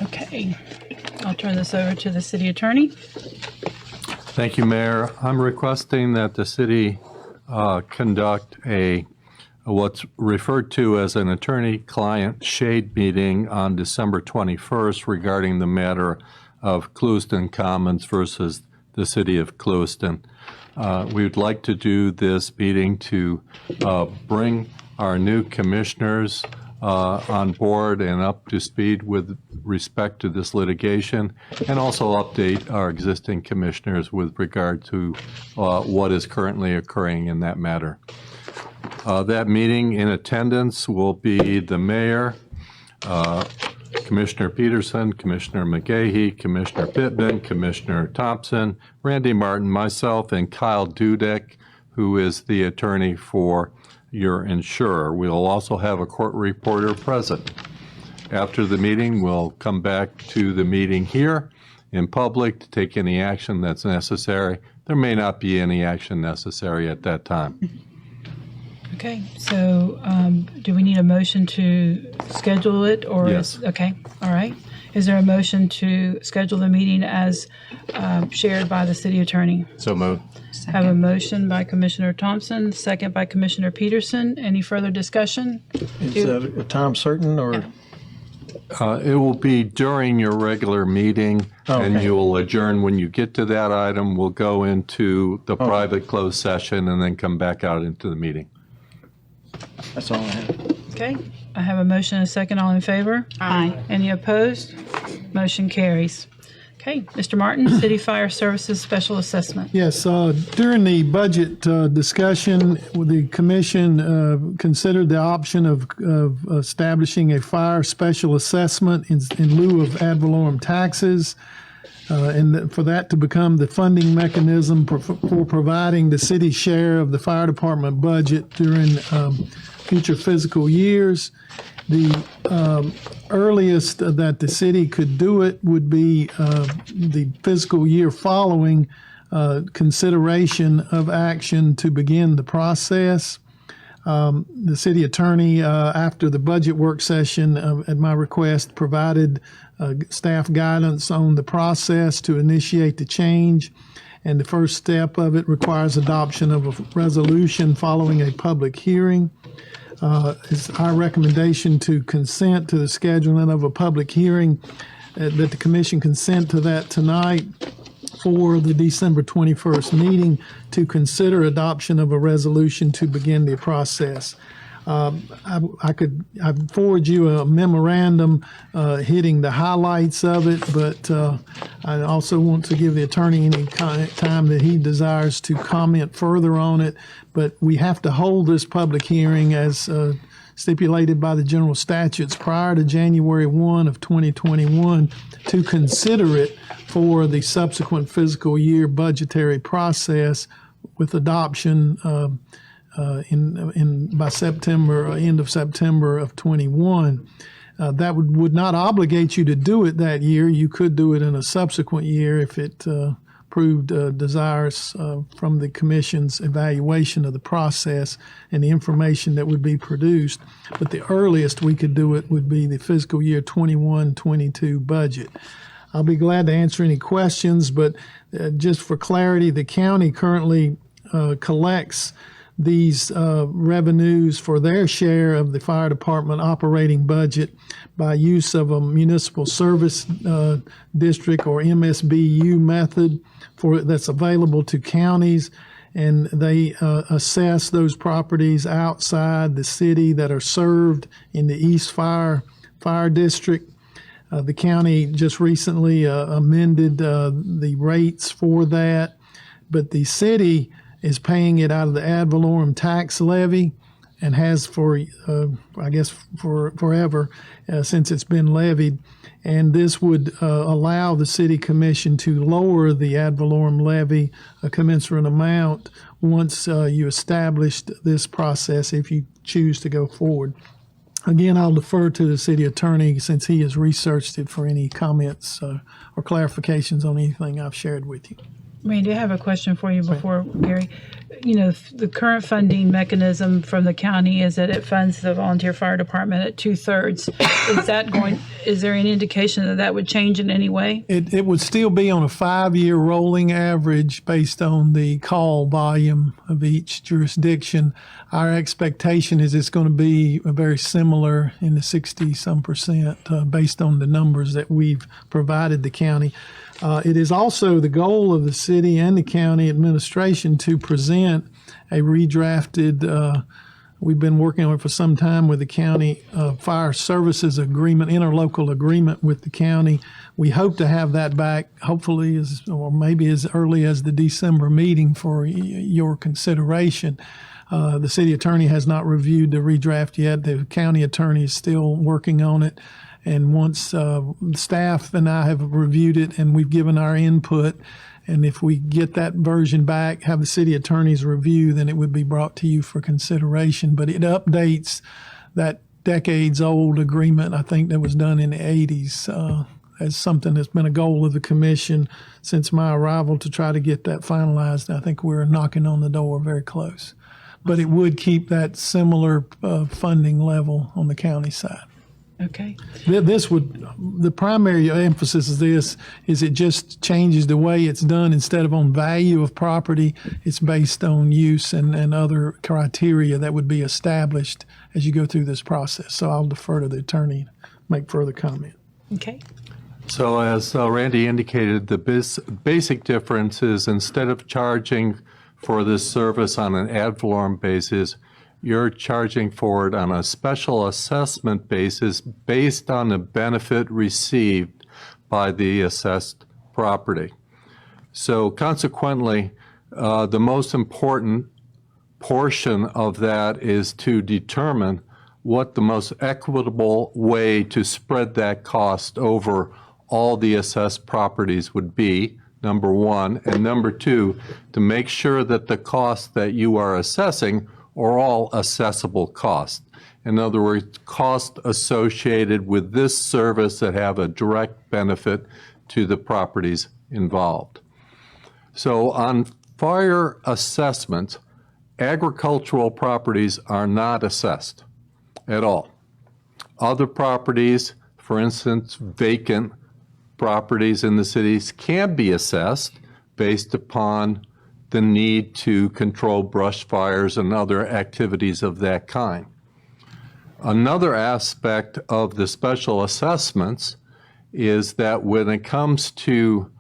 Okay. I'll turn this over to the city attorney. Thank you, Mayor. I'm requesting that the city conduct what's referred to as an attorney-client shade meeting on December 21st regarding the matter of Clewiston Commons versus the city of Clewiston. We would like to do this meeting to bring our new commissioners on board and up to speed with respect to this litigation, and also update our existing commissioners with regard to what is currently occurring in that matter. That meeting, in attendance will be the mayor, Commissioner Peterson, Commissioner McGahee, Commissioner Pittman, Commissioner Thompson, Randy Martin, myself, and Kyle Dudek, who is the attorney for your insurer. We'll also have a court reporter present. After the meeting, we'll come back to the meeting here in public to take any action that's necessary. There may not be any action necessary at that time. Okay, so do we need a motion to schedule it, or Yes. Okay, all right. Is there a motion to schedule the meeting as shared by the city attorney? So moved. I have a motion by Commissioner Thompson, second by Commissioner Peterson. Any further discussion? Is that a time certain, or? It will be during your regular meeting, and Okay. you will adjourn when you get to that item. We'll go into the private closed session and then come back out into the meeting. That's all I have. Okay, I have a motion and a second. All in favor? Aye. Any opposed? Motion carries. Okay, Mr. Martin, City Fire Services Special Assessment. Yes, during the budget discussion, the commission considered the option of establishing a fire special assessment in lieu of ad valorem taxes, and for that to become the funding mechanism for providing the city's share of the fire department budget during future fiscal years. The earliest that the city could do it would be the fiscal year following consideration of action to begin the process. The city attorney, after the budget work session, at my request, provided staff guidance on the process to initiate the change. And the first step of it requires adoption of a resolution following a public hearing. It's our recommendation to consent to the scheduling of a public hearing, that the commission consent to that tonight for the December 21st meeting to consider adoption of a resolution to begin the process. I'd forward you a memorandum hitting the highlights of it, but I also want to give the attorney any time that he desires to comment further on it. But we have to hold this public hearing as stipulated by the general statutes prior to January 1 of 2021 to consider it for the subsequent fiscal year budgetary process with adoption by September, end of September of 21. That would not obligate you to do it that year. You could do it in a subsequent year if it proved desirous from the commission's evaluation of the process and the information that would be produced. But the earliest we could do it would be the fiscal year 21-22 budget. I'll be glad to answer any questions, but just for clarity, the county currently collects these revenues for their share of the fire department operating budget by use of a municipal service district or MSBU method that's available to counties, and they assess those properties outside the city that are served in the East Fire District. The county just recently amended the rates for that, but the city is paying it out of the ad valorem tax levy and has for, I guess, for forever since it's been levied. And this would allow the city commission to lower the ad valorem levy a commensurate amount once you established this process if you choose to go forward. Again, I'll defer to the city attorney since he has researched it for any comments or clarifications on anything I've shared with you. Randy, I have a question for you before Gary. You know, the current funding mechanism from the county is that it funds the volunteer fire department at 2/3. Is there any indication that that would change in any way? It would still be on a 5-year rolling average based on the call volume of each jurisdiction. Our expectation is it's going to be very similar in the 60-some% based on the numbers that we've provided the county. It is also the goal of the city and the county administration to present a redrafted, we've been working on it for some time with the county fire services agreement, interlocal agreement with the county. We hope to have that back hopefully or maybe as early as the December meeting for your consideration. The city attorney has not reviewed the redraft yet. The county attorney is still working on it. And once staff and I have reviewed it and we've given our input, and if we get that version back, have the city attorney's review, then it would be brought to you for consideration. But it updates that decades-old agreement, I think, that was done in the 80s as something that's been a goal of the commission since my arrival to try to get that finalized. I think we're knocking on the door very close. But it would keep that similar funding level on the county side. Okay. The primary emphasis of this is it just changes the way it's done. Instead of on value of property, it's based on use and other criteria that would be established as you go through this process. So I'll defer to the attorney to make further comment. Okay. So as Randy indicated, the basic difference is instead of charging for this service on an ad valorem basis, you're charging for it on a special assessment basis based on the benefit received by the assessed property. So consequently, the most important portion of that is to determine what the most equitable way to spread that cost over all the assessed properties would be, number one, and number two, to make sure that the costs that you are assessing are all assessable costs. In other words, costs associated with this service that have a direct benefit to the properties involved. So on fire assessment, agricultural properties are not assessed at all. Other properties, for instance, vacant properties in the cities, can be assessed based upon the need to control brush fires and other activities of that kind. Another aspect of the special assessments is that when it comes to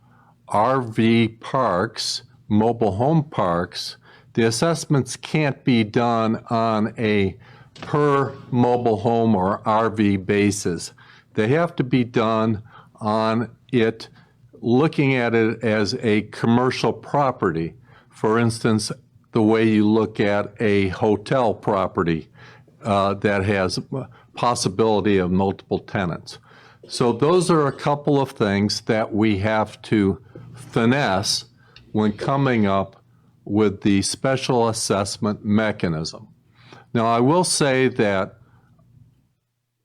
RV parks, mobile home parks, the assessments can't be done on a per mobile home or RV basis. They have to be done on it, looking at it as a commercial property. For instance, the way you look at a hotel property that has possibility of multiple tenants. So those are a couple of things that we have to finesse when coming up with the special assessment mechanism. Now, I will say that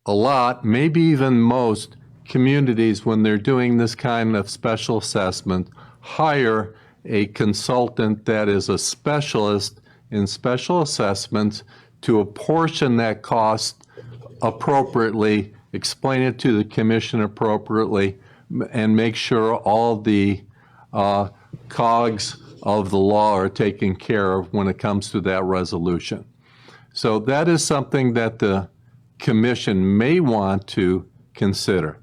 a lot, maybe even most communities, when they're doing this kind of special assessment, hire a consultant that is a specialist in special assessments to apportion that cost appropriately, explain it to the commission appropriately, and make sure all the cogs of the law are taken care of when it comes to that resolution. So that is something that the commission may want to consider.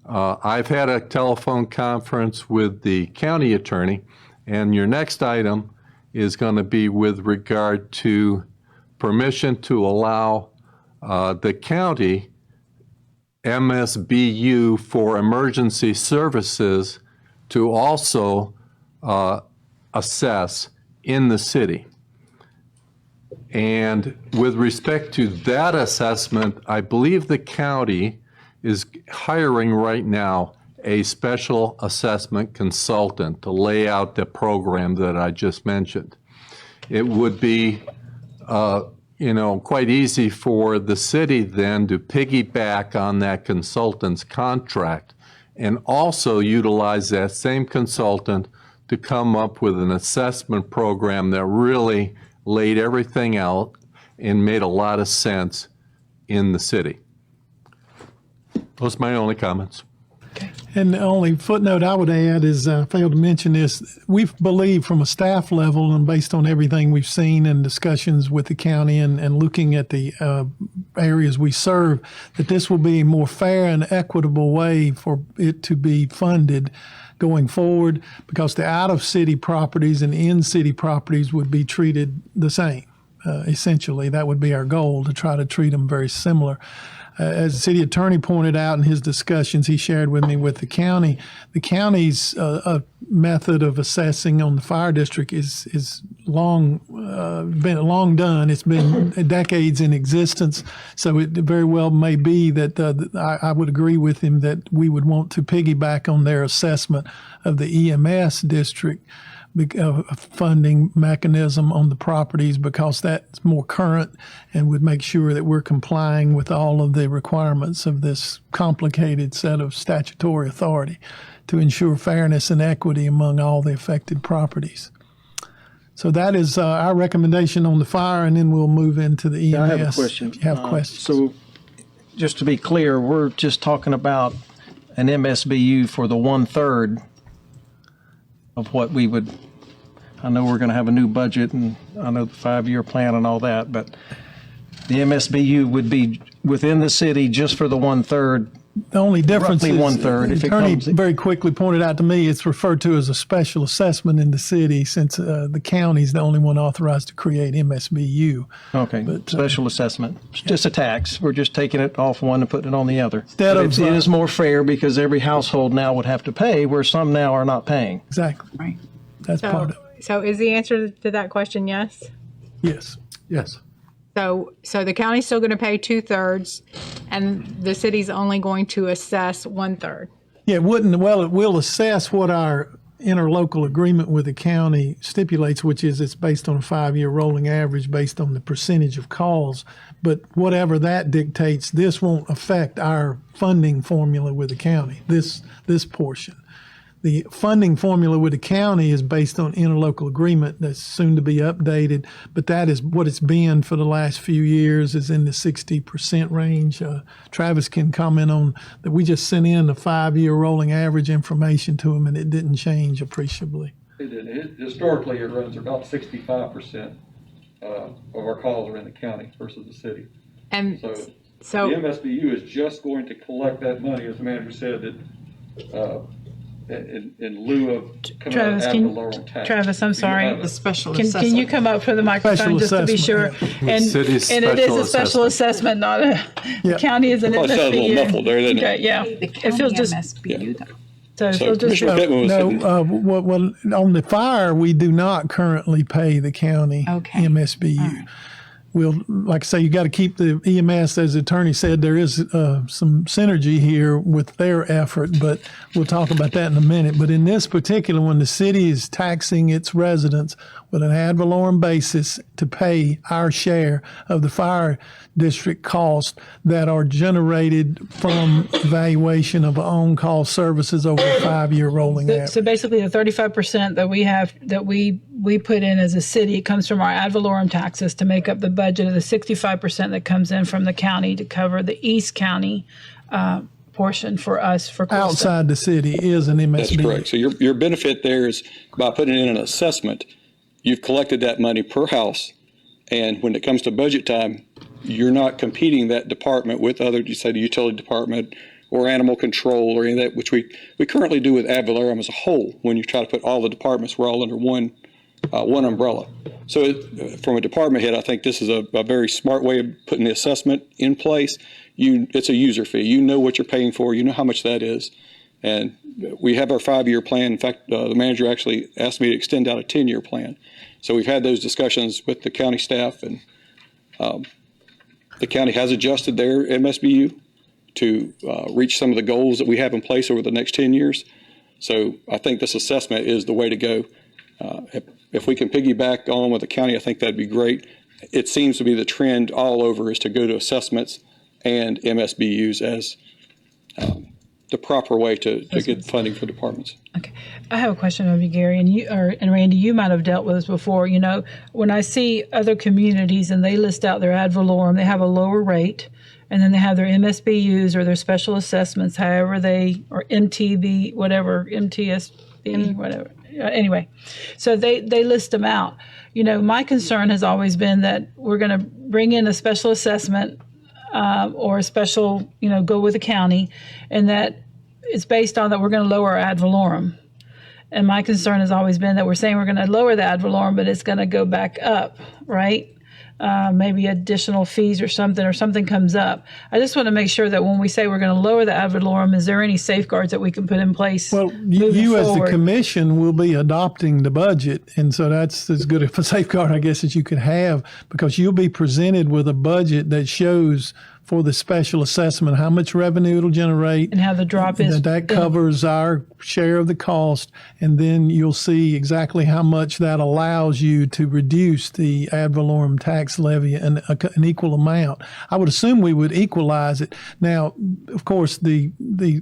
I've had a telephone conference with the county attorney, and your next item is going to be with regard to permission to allow the county MSBU for emergency services to also assess in the city. And with respect to that assessment, I believe the county is hiring right now a special assessment consultant to lay out the program that I just mentioned. It would be, quite easy for the city then to piggyback on that consultant's contract and also utilize that same consultant to come up with an assessment program that really laid everything out and made a lot of sense in the city. Those are my only comments. And the only footnote I would add is, I failed to mention this, we believe from a staff level and based on everything we've seen in discussions with the county and looking at the areas we serve, that this will be a more fair and equitable way for it to be funded going forward, because the out-of-city properties and in-city properties would be treated the same. Essentially, that would be our goal, to try to treat them very similar. As the city attorney pointed out in his discussions he shared with me with the county's method of assessing on the fire district is long done. It's been decades in existence, so it very well may be that I would agree with him that we would want to piggyback on their assessment of the EMS district funding mechanism on the properties, because that's more current and would make sure that we're complying with all of the requirements of this complicated set of statutory authority to ensure fairness and equity among all the affected properties. So that is our recommendation on the fire, and then we'll move into the EMS. I have a question. If you have questions. So just to be clear, we're just talking about an MSBU for the 1/3 of what we would, I know we're going to have a new budget and I know the 5-year plan and all that, but the MSBU would be within the city just for the 1/3. The only difference roughly is 1/3. the If it attorney comes, very quickly pointed out to me it's referred to as a special assessment in the city, since the county's the only one authorized to create MSBU. okay, But, special assessment. It's just a tax. We're just taking it off one and putting it on the other. Instead But of, it is more fair because every household now would have to pay, where some now are not paying. Exactly. Right. That's part of it. So is the answer to that question yes? Yes. Yes. So the county's still going to pay 2/3, and the city's only going to assess 1/3. Yeah, it wouldn't. Well, it will assess what our interlocal agreement with the county stipulates, which is it's based on a 5-year rolling average based on the percentage of calls. But whatever that dictates, this won't affect our funding formula with the county, this portion. The funding formula with the county is based on interlocal agreement that's soon to be updated, but that is what it's been for the last few years, is in the 60% range. Travis can comment on that. We just sent in the 5-year rolling average information to him, and it didn't change appreciably. Historically, it runs about 65% of our calls are in the county versus the city. And so the MSBU is just going to collect that money, as the manager said, that in lieu of coming Travis, out after lowering tax. Travis, I'm sorry. The special Can you come up for the microphone just to be sure? And it is a special assessment, not a, the county is an Probably sounds a little muffled there, doesn't it? Okay, yeah. The It county feels just, MSBU, though. so it So feels just, Commissioner Pittman was saying, Well, on the fire, we do not currently pay the county Okay. MSBU. like I say, you got to keep the EMS, as the attorney said, there is some synergy here with their effort, but we'll talk about that in a minute. But in this particular one, the city is taxing its residents with an ad valorem basis to pay our share of the fire district costs that are generated from evaluation of on-call services over a 5-year rolling average. So basically, the 35% that we have, that we put in as a city, comes from our ad valorem taxes to make up the budget of the 65% that comes in from the county to cover the East County portion for us for Clewiston. Outside the city is an MSB. That's correct. So your benefit there is by putting in an assessment, you've collected that money per house, and when it comes to budget time, you're not competing that department with other, you say the utility department or animal control or any of that, which we currently do with ad valorem as a whole. When you try to put all the departments, we're all under one umbrella. So from a department head, I think this is a very smart way of putting the assessment in place. It's a user fee. You know what you're paying for. You know how much that is. And we have our 5-year plan. In fact, the manager actually asked me to extend out a 10-year plan. So we've had those discussions with the county staff, and the county has adjusted their MSBU to reach some of the goals that we have in place over the next 10 years. So I think this assessment is the way to go. If we can piggyback on with the county, I think that'd be great. It seems to be the trend all over is to go to assessments and MSBUs as the proper way to get funding for departments. Okay, I have a question of you, Gary, and Randy. You might have dealt with this before. You know, when I see other communities and they list out their ad valorem, they have a lower rate, and then they have their MSBUs or their special assessments, however they, or MTB, whatever, MTSB, whatever. Anyway, so they list them out. You know, my concern has always been that we're going to bring in a special assessment or a special, go with the county, and that it's based on that we're going to lower our ad valorem. And my concern has always been that we're saying we're going to lower the ad valorem, but it's going to go back up, right? Maybe additional fees or something comes up. I just want to make sure that when we say we're going to lower the ad valorem, is there any safeguards that we can put in place? Well, you as the commission will be adopting the budget, and so that's as good of a safeguard, I guess, as you could have, because you'll be presented with a budget that shows for the special assessment how much revenue it'll generate and how the drop is. That covers our share of the cost, and then you'll see exactly how much that allows you to reduce the ad valorem tax levy an equal amount. I would assume we would equalize it. Now, of course, the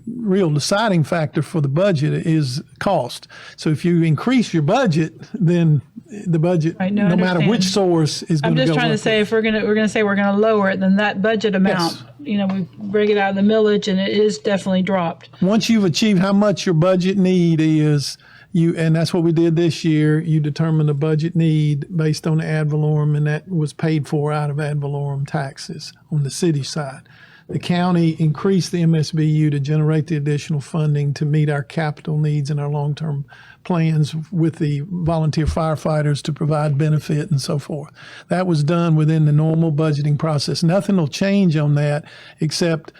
real deciding factor for the budget is cost. So if you increase your budget, then the budget, right, no matter which source, is going to go up. I'm just trying to say, if we're going to say we're going to lower it, then that budget amount, we bring it out of the millage, and it is definitely dropped. Once you've achieved how much your budget need is, and that's what we did this year, you determine the budget need based on the ad valorem, and that was paid for out of ad valorem taxes on the city side. The county increased the MSBU to generate the additional funding to meet our capital needs and our long-term plans with the volunteer firefighters to provide benefit and so forth. That was done within the normal budgeting process. Nothing will change on that, except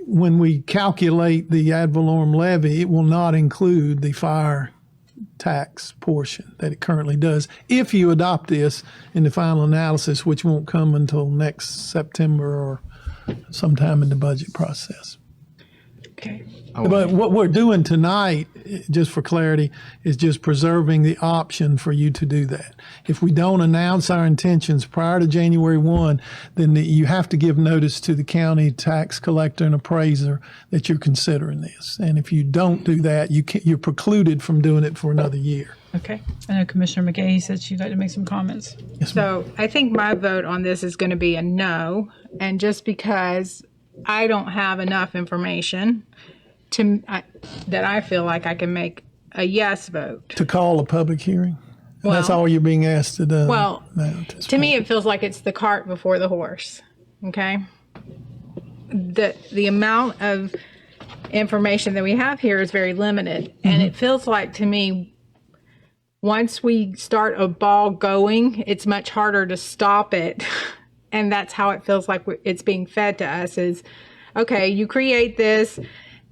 when we calculate the ad valorem levy, it will not include the fire tax portion that it currently does if you adopt this in the final analysis, which won't come until next September or sometime in the budget process. Okay. But what we're doing tonight, just for clarity, is just preserving the option for you to do that. If we don't announce our intentions prior to January 1, then you have to give notice to the county tax collector and appraiser that you're considering this. And if you don't do that, you're precluded from doing it for another year. Okay. I know Commissioner McGahee said she'd like to make some comments. Yes, So I think my vote on this is going to be a no. And just because I don't have enough information that I feel like I can make a yes vote. To call a public hearing? That's all you're being asked to do? Well, to me, it feels like it's the cart before the horse. Okay? The amount of information that we have here is very limited. And it feels like, to me, once we start a ball going, it's much harder to stop it. And that's how it feels like it's being fed to us is, okay, you create this.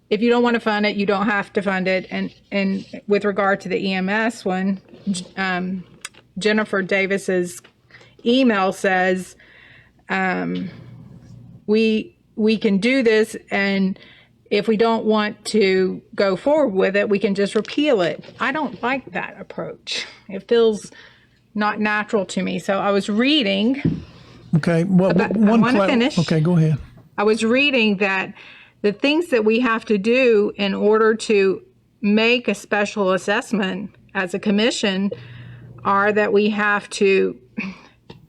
If you don't want to fund it, you don't have to fund it. And with regard to the EMS one, Jennifer Davis's email says we can do this, and if we don't want to go forward with it, we can just repeal it. I don't like that approach. It feels not natural to me. So I was reading. Okay. Well, I want to finish. Okay, go ahead. I was reading that the things that we have to do in order to make a special assessment as a commission are that we have to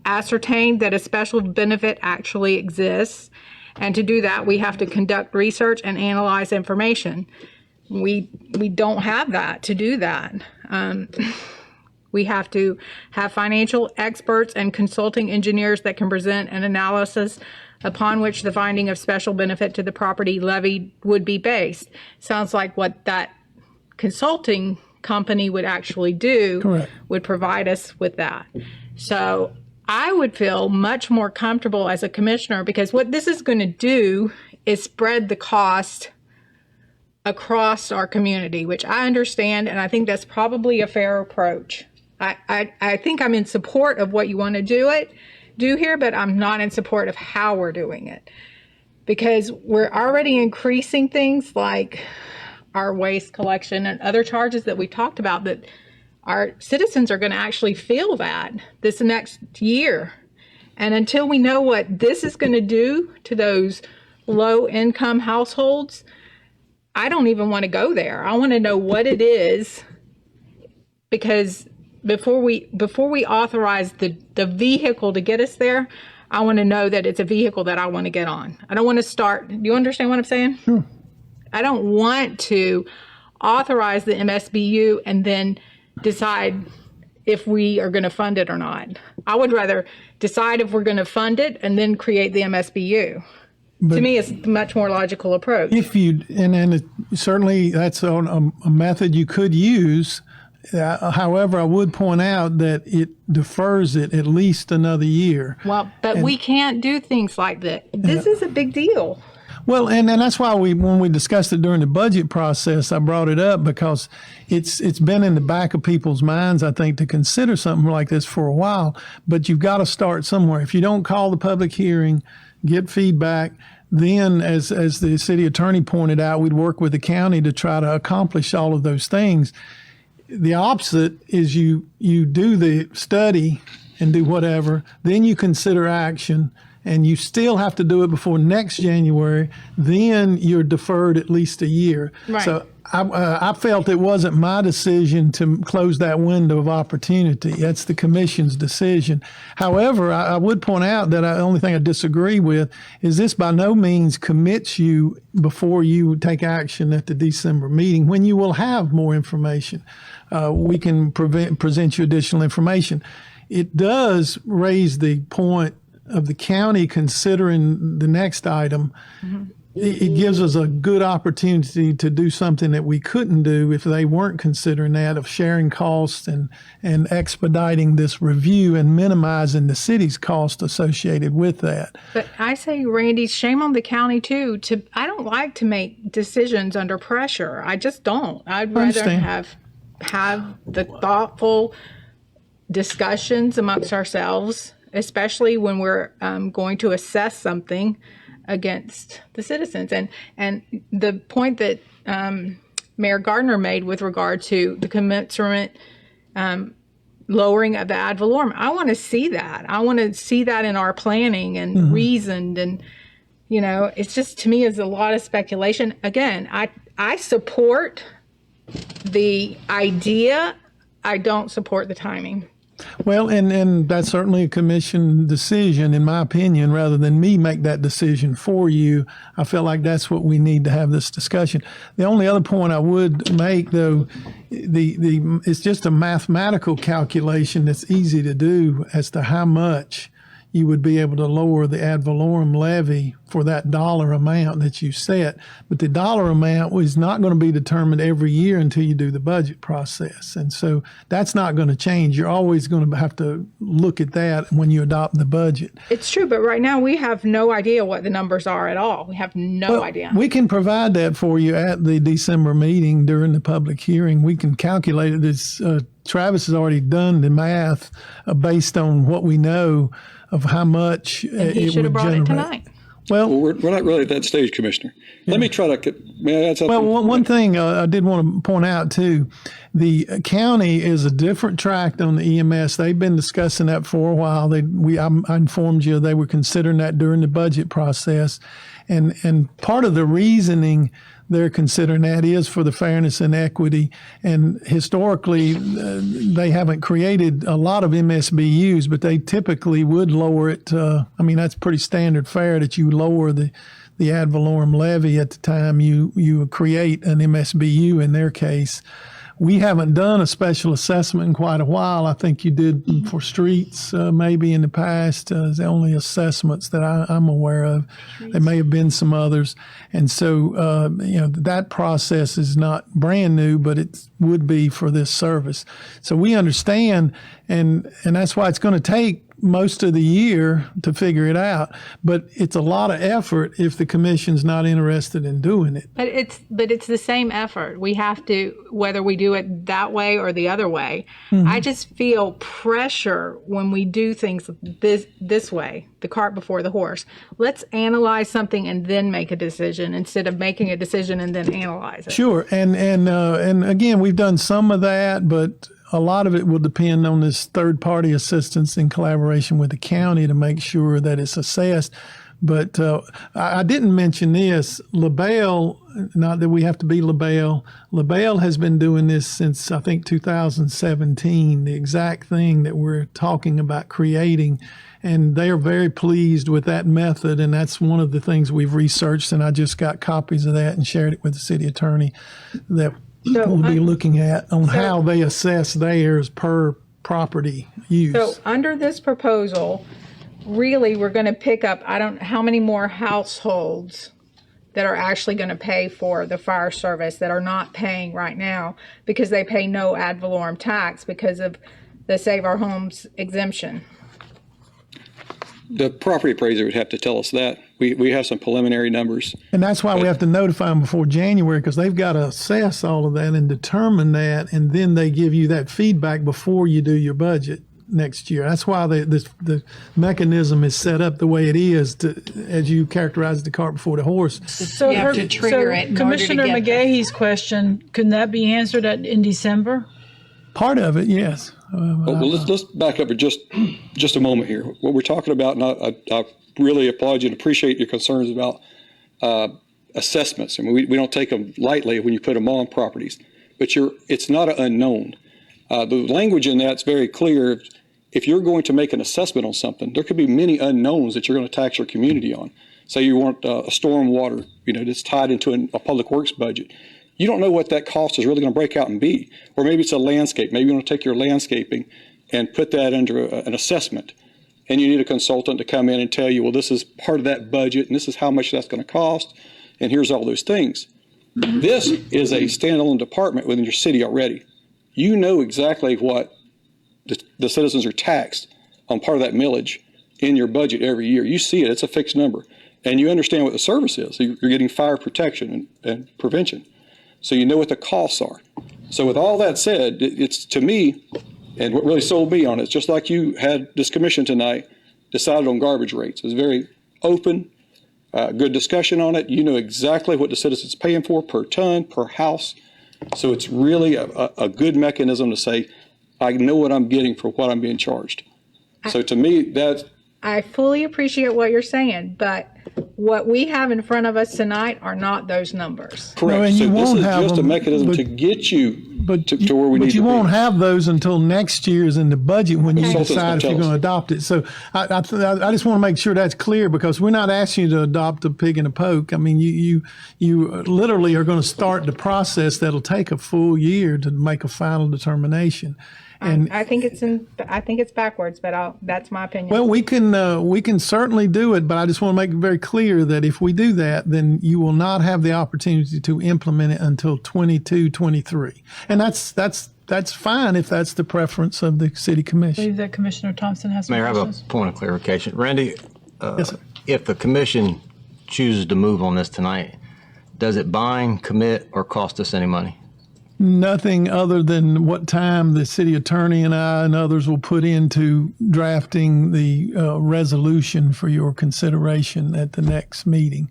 ascertain that a special benefit actually exists. And to do that, we have to conduct research and analyze information. We don't have that to do that. We have to have financial experts and consulting engineers that can present an analysis upon which the finding of special benefit to the property levied would be based. Sounds like what that consulting company would actually do. Correct. Would provide us with that. So I would feel much more comfortable as a commissioner, because what this is going to do is spread the cost across our community, which I understand, and I think that's probably a fair approach. I think I'm in support of what you want to do here, but I'm not in support of how we're doing it, because we're already increasing things like our waste collection and other charges that we talked about, that our citizens are going to actually feel that this next year. And until we know what this is going to do to those low income households, I don't even want to go there. I want to know what it is, because before we authorize the vehicle to get us there, I want to know that it's a vehicle that I want to get on. I don't want to start. Do you understand what I'm saying? Sure. I don't want to authorize the MSBU and then decide if we are going to fund it or not. I would rather decide if we're going to fund it and then create the MSBU. But to me, it's a much more logical approach. If you, and certainly that's a method you could use. However, I would point out that it defers it at least another year. Well, but we can't do things like that. This is a big deal. Well, and that's why when we discussed it during the budget process, I brought it up, because it's been in the back of people's minds, I think, to consider something like this for a while. But you've got to start somewhere. If you don't call the public hearing, get feedback, then, as the city attorney pointed out, we'd work with the county to try to accomplish all of those things. The opposite is you do the study and do whatever, then you consider action, and you still have to do it before next January, then you're deferred at least a year. Right. So I felt it wasn't my decision to close that window of opportunity. That's the commission's decision. However, I would point out that the only thing I disagree with is this by no means commits you before you take action at the December meeting, when you will have more information. We can present you additional information. It does raise the point of the county considering the next item. Mm-hmm. It gives us a good opportunity to do something that we couldn't do if they weren't considering that, of sharing costs and expediting this review and minimizing the city's cost associated with that. But I say, Randy, shame on the county too. I don't like to make decisions under pressure. I just don't. I'd rather have the thoughtful discussions amongst ourselves, especially when we're going to assess something against the citizens. And the point that Mayor Gardner made with regard to the commensurate lowering of the ad valorem, I want to see that. I want to see that in our planning and reasoned. And, it's just, to me, is a lot of speculation. Again, I support the idea. I don't support the timing. Well, and that's certainly a commission decision, in my opinion, rather than me make that decision for you. I feel like that's what we need to have this discussion. The only other point I would make, though, it's just a mathematical calculation that's easy to do as to how much you would be able to lower the ad valorem levy for that dollar amount that you set. But the dollar amount is not going to be determined every year until you do the budget process. And so that's not going to change. You're always going to have to look at that when you adopt the budget. It's true, but right now we have no idea what the numbers are at all. We have no idea. We can provide that for you at the December meeting during the public hearing. We can calculate it. Travis has already done the math based on what we know of how much and he it should would have brought generate. it tonight. Well, we're not really at that stage, Commissioner. Let me try to, may I add something? Well, one thing I did want to point out too, the county is a different tract on the EMS. They've been discussing that for a while. I informed you they were considering that during the budget process, and part of the reasoning they're considering that is for the fairness and equity. And historically, they haven't created a lot of MSBU's, but they typically would lower it. That's pretty standard fare that you lower the ad valorem levy at the time you create an MSBU in their case. We haven't done a special assessment in quite a while. I think you did for streets maybe in the past. The only assessments that I'm aware of. There may have been some others. And so, that process is not brand new, but it would be for this service. So we understand, and that's why it's going to take most of the year to figure it out, but it's a lot of effort if the commission's not interested in doing it. But it's the same effort. We have to, whether we do it that way or the other way. Mm-hmm. I just feel pressure when we do things this way, the cart before the horse. Let's analyze something and then make a decision instead of making a decision and then analyze it. Sure, and again, we've done some of that, but a lot of it will depend on this third-party assistance in collaboration with the county to make sure that it's assessed. But I didn't mention this. LaBelle, not that we have to be LaBelle has been doing this since, I think, 2017, the exact thing that we're talking about creating. And they are very pleased with that method, and that's one of the things we've researched, and I just got copies of that and shared it with the city attorney that we'll be looking at on how they assess theirs per property use. So under this proposal, really we're going to pick up, how many more households that are actually going to pay for the fire service that are not paying right now because they pay no ad valorem tax because of the Save Our Homes exemption. The property appraiser would have to tell us that. We have some preliminary numbers. And that's why we have to notify them before January, because they've got to assess all of that and determine that, and then they give you that feedback before you do your budget next year. That's why the mechanism is set up the way it is, as you characterized, the cart before the horse. So you have to trigger it in Commissioner order to get McGahee's question, can that be answered in December? Part of it, yes. Well, let's back up for just a moment here. What we're talking about, and I really applaud you and appreciate your concerns about assessments. I mean, we don't take them lightly when you put them on properties, but it's not an unknown. The language in that's very clear. If you're going to make an assessment on something, there could be many unknowns that you're going to tax your community on. Say you want a storm water, that's tied into a public works budget. You don't know what that cost is really going to break out and be. Or maybe it's a landscape. Maybe you want to take your landscaping and put that under an assessment. And you need a consultant to come in and tell you, well, this is part of that budget, and this is how much that's going to cost, and here's all those things. This is a standalone department within your city already. You know exactly what the citizens are taxed on part of that millage in your budget every year. You see it. It's a fixed number. And you understand what the service is. So you're getting fire protection and prevention. So you know what the costs are. So with all that said, it's to me, and what really sold me on it, it's just like you had this commission tonight, decided on garbage rates. It was very open, good discussion on it. You know exactly what the citizen's paying for per ton, per house. So it's really a good mechanism to say, I know what I'm getting for what I'm being charged. So to me, that's... I fully appreciate what you're saying, but what we have in front of us tonight are not those numbers. Correct. No, and so you this won't is have just them, a mechanism to get you to where we need to be. But you won't have those until next year's in the budget when you decide if you're going to adopt it. So I just want to make sure that's clear, because we're not asking you to adopt a pig in a poke. I mean, you literally are going to start the process that'll take a full year to make a final determination. And I think it's backwards, but that's my opinion. well, we can certainly do it, but I just want to make it very clear that if we do that, then you will not have the opportunity to implement it until 22-23. And that's fine if that's the preference of the city I commission. believe that Commissioner Thompson has some Mayor, I have a questions. point of clarification. Randy, Yes, sir. if the commission chooses to move on this tonight, does it bind, commit, or cost us any money? Nothing other than what time the city attorney and I and others will put into drafting the resolution for your consideration at the next meeting.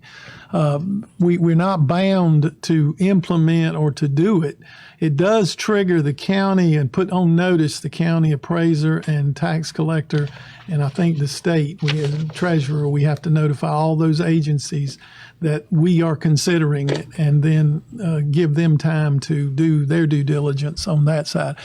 We're not bound to implement or to do it. It does trigger the county and put on notice the county appraiser and tax collector, and I think the state, we as treasurer, we have to notify all those agencies that we are considering it, and then give them time to do their due diligence on that side.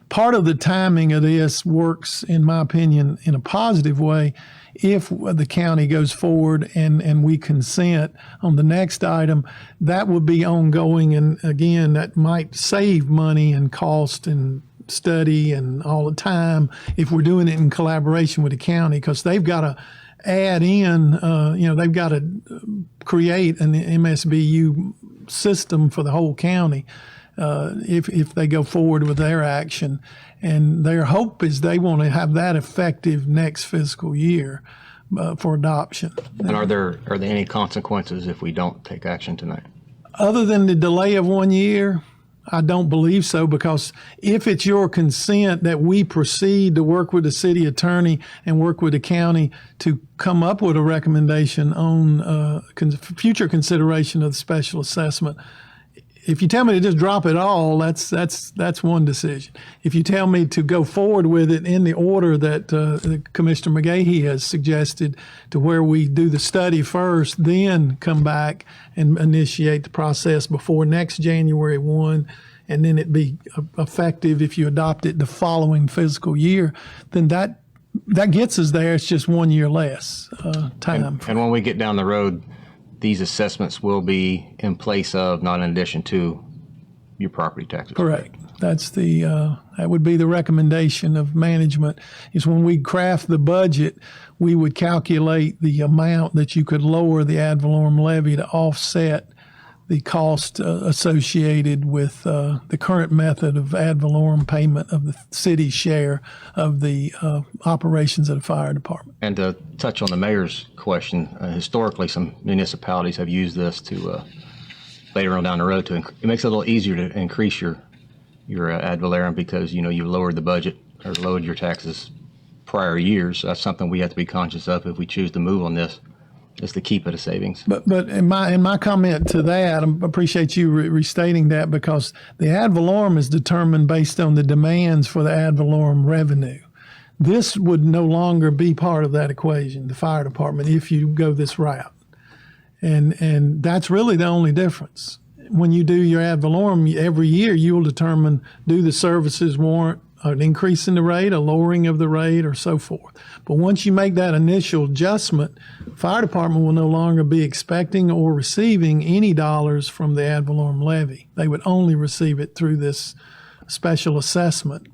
Part of the timing of this works, in my opinion, in a positive way if the county goes forward and we consent on the next item. That would be ongoing, and again, that might save money and cost and study and all the time if we're doing it in collaboration with the county, because they've got to add in, they've got to create an MSBU system for the whole county if they go forward with their action. And their hope is they want to have that effective next fiscal year for adoption. And are there any consequences if we don't take action tonight? Other than the delay of 1 year, I don't believe so, because if it's your consent that we proceed to work with the city attorney and work with the county to come up with a recommendation on future consideration of the special assessment, if you tell me to just drop it all, that's one decision. If you tell me to go forward with it in the order that Commissioner McGahee has suggested, to where we do the study first, then come back and initiate the process before next January 1, and then it be effective if you adopt it the following fiscal year, then that gets us there. It's just 1 year less time. And when we get down the road, these assessments will be in place of, not in addition to, your property taxes. Correct. That's that would be the recommendation of management, is when we craft the budget, we would calculate the amount that you could lower the ad valorem levy to offset the cost associated with the current method of ad valorem payment of the city's share of the operations of the fire department. And to touch on the mayor's question, historically, some municipalities have used this to later on down the road it makes it a little easier to increase your ad valorem, because you lowered the budget or lowered your taxes prior years. So that's something we have to be conscious of if we choose to move on this, is to keep it a savings. But in my comment to that, I appreciate you restating that, because the ad valorem is determined based on the demands for the ad valorem revenue. This would no longer be part of that equation, the fire department, if you go this route. And that's really the only difference. When you do your ad valorem, every year you will determine, do the services warrant an increase in the rate, a lowering of the rate, or so forth. But once you make that initial adjustment, fire department will no longer be expecting or receiving any dollars from the ad valorem levy. They would only receive it through this special assessment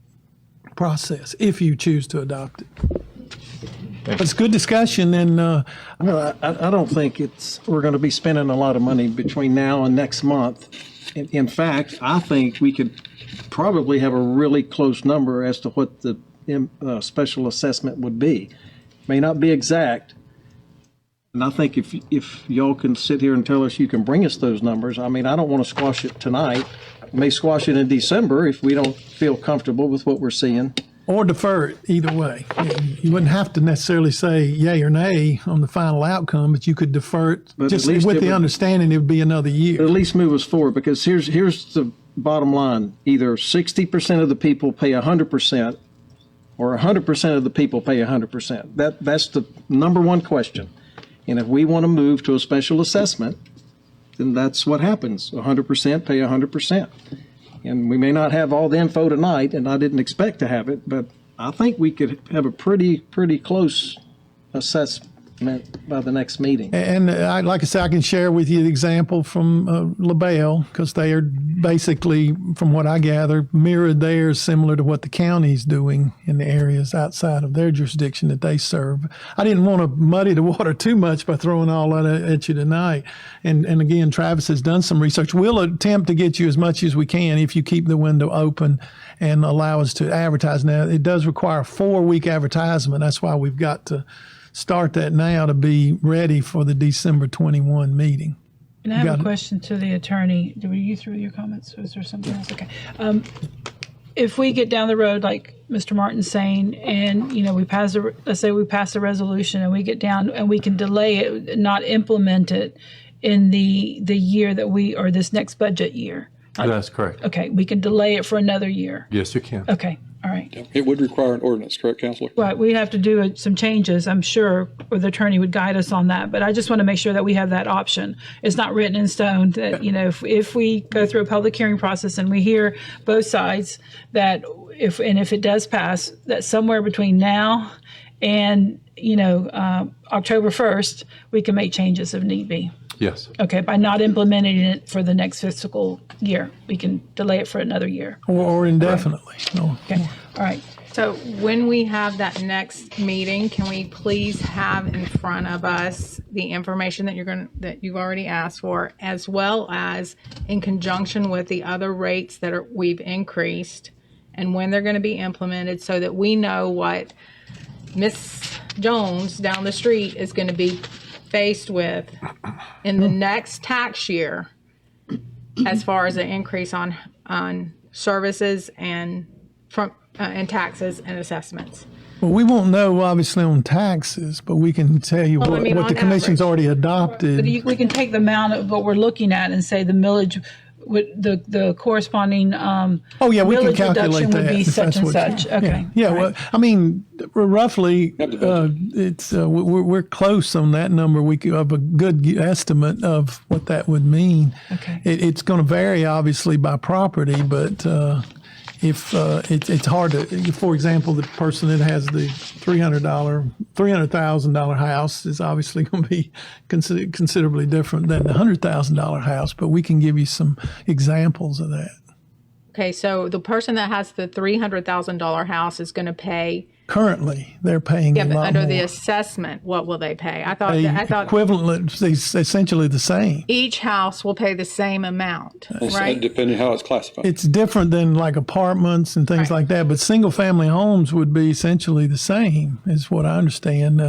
process, if you choose to adopt it. But it's good discussion, and I don't think we're going to be spending a lot of money between now and next month. In fact, I think we could probably have a really close number as to what the special assessment would be. May not be exact, and I think if y'all can sit here and tell us you can bring us those numbers, I mean, I don't want to squash it tonight. May squash it in December if we don't feel comfortable with what we're seeing. Or defer it, either way. You wouldn't have to necessarily say yay or nay on the final outcome, but you could defer it, But just at least with it the would- understanding it would be another year. At least move us forward, because here's the bottom line. Either 60% of the people pay 100%, or 100% of the people pay 100%. That's the number one question. And if we want to move to a special assessment, then that's what happens. 100% pay 100%. And we may not have all the info tonight, and I didn't expect to have it, but I think we could have a pretty close by the next meeting. And like I said, I can share with you the example from LaBelle, because they are basically, from what I gather, mirrored theirs, similar to what the county's doing in the areas outside of their jurisdiction that they serve. I didn't want to muddy the water too much by throwing all that at you tonight. And again, Travis has done some research. We'll attempt to get you as much as we can if you keep the window open and allow us to advertise. Now, it does require a 4-week advertisement. That's why we've got to start that now to be ready for the December 21 meeting. And I have a question to the attorney. Were you through your comments? Was there something else? Okay. If we get down the road, like Mr. Martin's saying, and let's say we pass a resolution and we get down and we can delay it, not implement it in the year that or this next budget year. That's correct. Okay, we can delay it for another year. Yes, you can. Okay, all right. It would require an ordinance, correct, Counselor? Right, we'd have to do some changes, I'm sure, or the attorney would guide us on that. But I just want to make sure that we have that option. It's not written in stone that, if we go through a public hearing process and we hear both sides, that if it does pass, that somewhere between now and, October 1st, we can make changes if need be. Yes. Okay, by not implementing it for the next fiscal year, we can delay it for another year. Or indefinitely. No. Okay, all right. So when we have that next meeting, can we please have in front of us the information that you've already asked for, as well as in conjunction with the other rates that we've increased and when they're going to be implemented, so that we know what Miss Jones down the street is going to be faced with in the next tax year, as far as an increase on services and taxes and assessments. Well, we won't know obviously on taxes, but we can tell you what the commission's already adopted. But we can take the amount of what we're looking at and say the millage, with the corresponding we can calculate that would be if such that's and what such. Okay. Yeah. Well, I mean, roughly, it's we're close on that number. We have a good estimate of what that would mean. Okay. It's going to vary obviously by property, but if it's hard to, for example, the person that has the $300,000 house is obviously going to be considerably different than the $100,000 house, but we can give you some examples of that. Okay, so the person that has the $300,000 house is going to pay. Currently, they're paying a lot under more. the assessment, what will they pay? I thought equivalent, essentially the same. Each house will pay the same amount, right? Depending how it's classified. It's different than like apartments and things like that, but single-family homes would be essentially the same, is what I understand.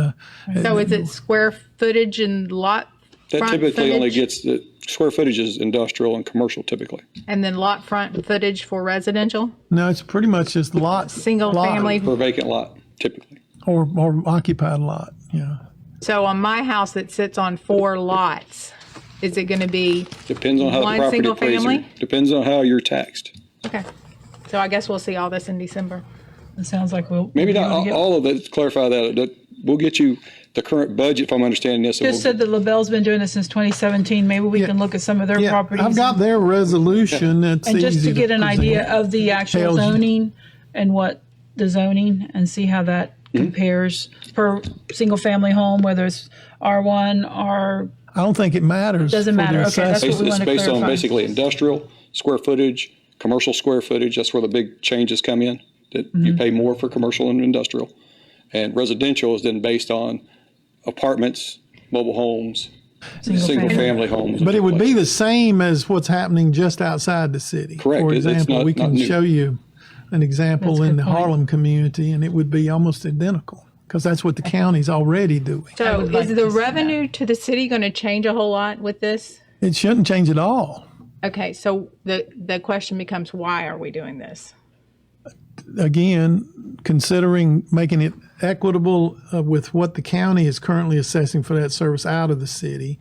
So is it square footage and lot That front typically footage? only gets the square footage is industrial and commercial typically. And then lot front footage for residential? No, it's pretty much just lots. Single family? Per vacant lot, typically. Or occupied lot, yeah. So on my house that sits on 4 lots, is it going to be Depends on how the one property single appraiser. family? Depends on how you're taxed. Okay. So I guess we'll see all this in December. It sounds like we'll Maybe not all of it. To clarify that, we'll get you the current budget, if I'm understanding this. Just said that LaBelle's been doing this since 2017. Maybe we can look at some of their properties. I've got their resolution. That's and just easy to get an present. idea of the actual Tells you. zoning and what the zoning, and see how that compares per single family home, whether it's R1 or. I don't think it matters. Doesn't for matter. the Okay, that's what we It's want to based on clarify. basically industrial square footage, commercial square footage. That's where the big changes come in, that you pay more for commercial and industrial. And residential is then based on apartments, mobile homes, single family homes. But it would be the same as what's happening just outside the city. Correct. For It's example, not- we not can new. show you an example That's a in good the point. Harlem community, and it would be almost identical because that's what the county's already doing. So would like is to the see revenue to the city going to change a whole lot with this? It shouldn't change at all. Okay, so the question becomes, why are we doing this? Again, considering making it equitable with what the county is currently assessing for that service out of the city,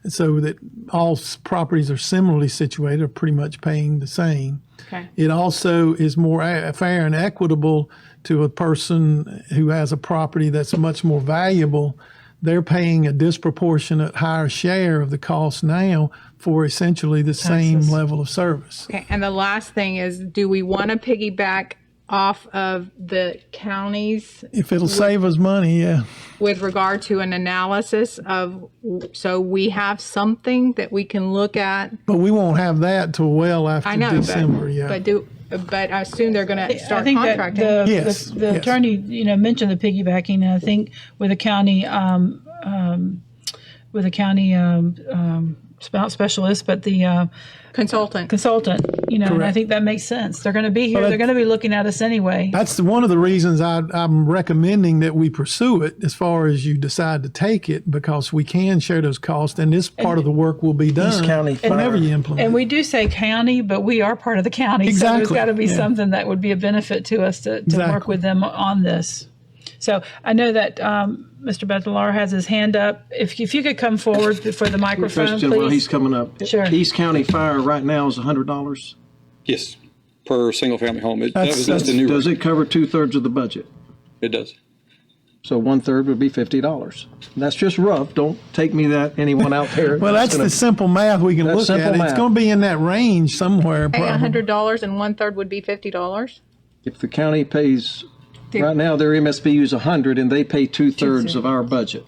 so that all properties are similarly situated, are pretty much paying the same. Okay. It also is more fair and equitable to a person who has a property that's much more valuable. They're paying a disproportionate higher share of the cost now for essentially the same level of service. Okay, and the last thing is, do we want to piggyback off of the counties If it'll save us money, yeah. with regard to an analysis of, so we have something that we can look at? But we won't have that till well after I know, December, yeah. but I assume they're going to I start think contracting. that Yes, the yes. attorney, mentioned the piggybacking, and I think with the county, specialist, but the consultant, and I Correct. think that makes sense. They're going to be here. Well, They're going to be looking at us anyway. That's one of the reasons I'm recommending that we pursue it as far as you decide to take it, because we can share those costs, and this part of the work will be done County whenever Fire. you implement And it. we do say county, but we are part of the county. So there's Exactly, got to be yeah. something that would be a benefit to us to work Exactly. with them on this. So I know that Mr. Betalar has his hand up. If you could come forward for the microphone, Question, please. well, he's coming up. Sure. East County Fire right now is $100. Yes, per single-family home. That's- That's the new Does rate. it cover 2/3 of the budget? It does. So 1/3 would be $50. That's just rough. Don't take me that anyone out there. Well, that's the simple math we can That's look simple at. It's math. going to be in that range somewhere. Pay Probably. $100 and 1/3 would be $50. If the county pays, right now their MSBU is 100 and they pay 2/3 of our budget.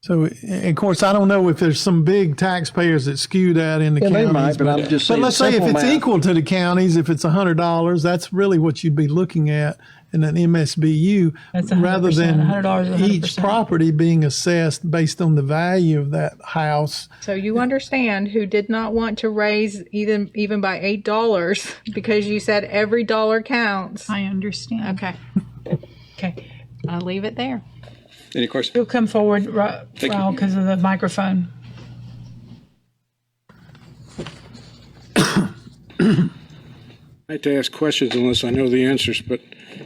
So, of course, I don't know if there's some big taxpayers that skew that in the Well, they counties. might, but I'm just But saying let's say if simple it's math. equal to the counties, if it's $100, that's really what you'd be looking at in an MSBU, That's rather 100%. than $100 is 100%. each property being assessed based on the value of that house. So you understand who did not want to raise even by $8 because you said every dollar counts. I understand. Okay. Okay. I'll leave it there. Any questions? You'll come forward, Thank you. Raul, because of the microphone. I like to ask questions unless I know the answers, but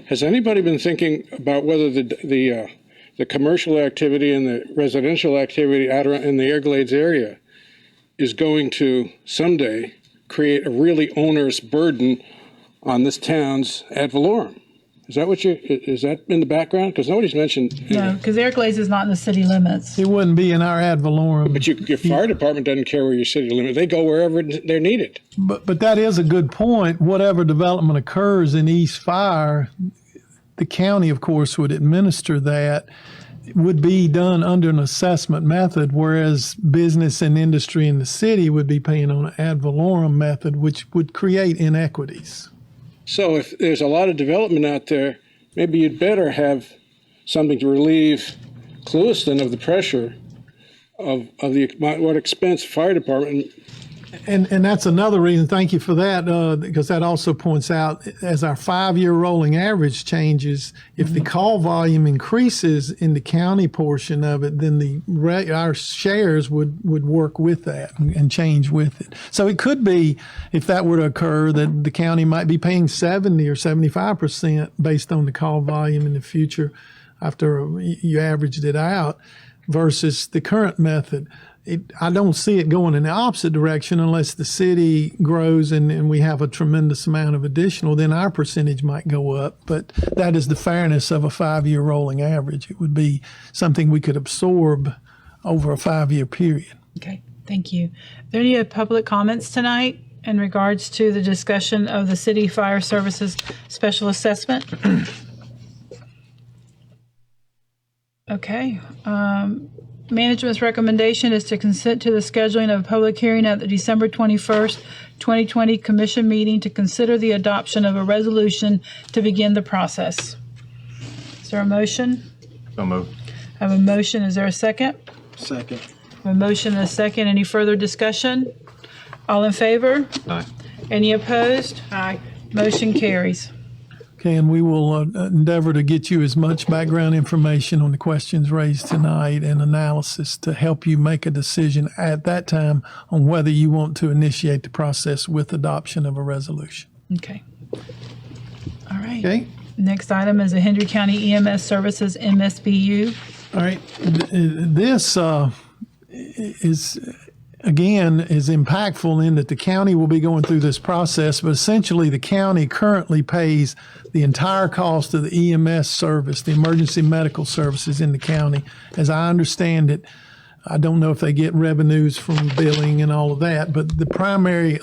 has anybody been thinking about whether the commercial activity and the residential activity out around in the Everglades area is going to someday create a really onerous burden on this town's ad valorem? Is that in the background? Because nobody's mentioned. No, because Everglades is not in the city limits. It wouldn't be in our ad valorem. But your fire department doesn't care where your city limit. They go wherever they're needed. But that is a good point. Whatever development occurs in East Fire, the county, of course, would administer that. It would be done under an assessment method, whereas business and industry in the city would be paying on an ad valorem method, which would create inequities. So if there's a lot of development out there, maybe you'd better have something to relieve Clewiston of the pressure of what expense fire department. And that's another reason, thank you for that, because that also points out, as our 5-year rolling average changes, if the call volume increases in the county portion of it, then our shares would work with that and change with it. So it could be, if that were to occur, that the county might be paying 70 or 75% based on the call volume in the future after you averaged it out versus the current method. I don't see it going in the opposite direction unless the city grows and we have a tremendous amount of additional, then our percentage might go up. But that is the fairness of a 5-year rolling average. It would be something we could absorb over a 5-year period. Okay, thank you. Are there any public comments tonight in regards to the discussion of the City Fire Services Special Assessment? Okay. Management's recommendation is to consent to the scheduling of a public hearing at the December 21st, 2020 Commission meeting to consider the adoption of a resolution to begin the process. Is there a motion? So moved. I have a motion. Is there a second? Second. I have a motion and a second. Any further discussion? All in favor? Aye. Any opposed? Aye. Motion carries. Okay, and we will endeavor to get you as much background information on the questions raised tonight and analysis to help you make a decision at that time on whether you want to initiate the process with adoption of a resolution. Okay. All right. Okay. Next item is the Hendry County EMS Services MSBU. All right. This is impactful in that the county will be going through this process, but essentially the county currently pays the entire cost of the EMS service, the emergency medical services in the county. As I understand it, I don't know if they get revenues from billing and all of that, but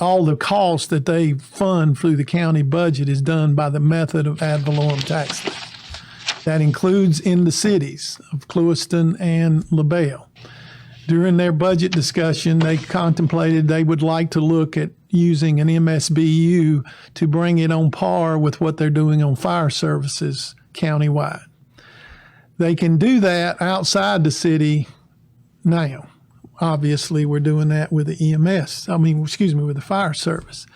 all the costs that they fund through the county budget is done by the method of ad valorem tax levy. That includes in the cities of Clewiston and LaBelle. During their budget discussion, they contemplated they would like to look at using an MSBU to bring it on par with what they're doing on fire services countywide. They can do that outside the city now. Obviously, we're doing that with the with the fire service.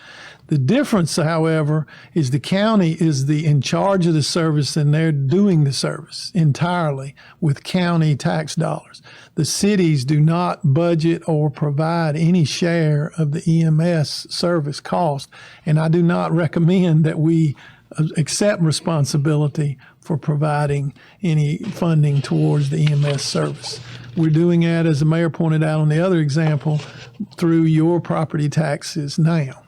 The difference, however, is the county is in charge of the service, and they're doing the service entirely with county tax dollars. The cities do not budget or provide any share of the EMS service cost, and I do not recommend that we accept responsibility for providing any funding towards the EMS service. We're doing that, as the mayor pointed out on the other example, through your property taxes now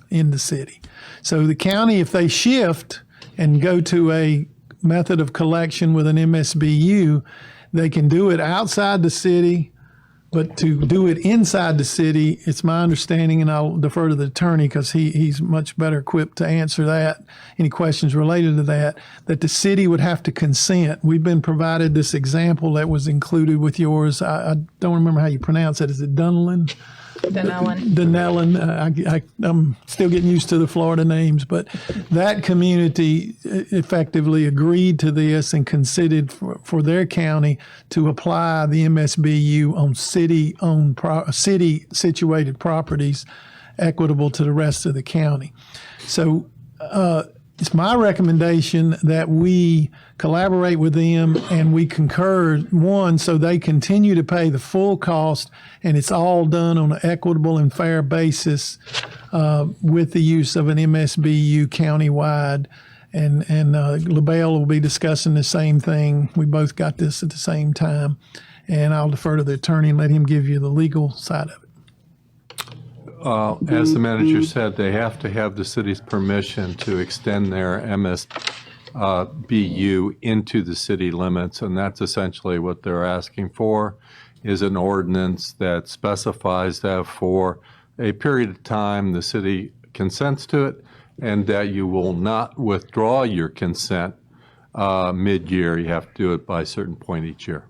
in the city. So the county, if they shift and go to a method of collection with an MSBU, they can do it outside the city, but to do it inside the city, it's my understanding, and I'll defer to the attorney because he's much better equipped to answer that, any questions related to that the city would have to consent. We've been provided this example that was included with yours. I don't remember how you pronounce it. Is it Dunellen? Dunellen. I'm still getting used to the Florida names, but that community effectively agreed to this and considered for their county to apply the MSBU on city-situated properties equitable to the rest of the county. So it's my recommendation that we collaborate with them and we concur, one, so they continue to pay the full cost and it's all done on an equitable and fair basis with the use of an MSBU countywide. And LaBelle will be discussing the same thing. We both got this at the same time. And I'll defer to the attorney and let him give you the legal side of it. As the manager said, they have to have the city's permission to extend their MSBU into the city limits, and that's essentially what they're asking for, is an ordinance that specifies that for a period of time the city consents to it, and that you will not withdraw your consent mid-year. You have to do it by a certain point each year.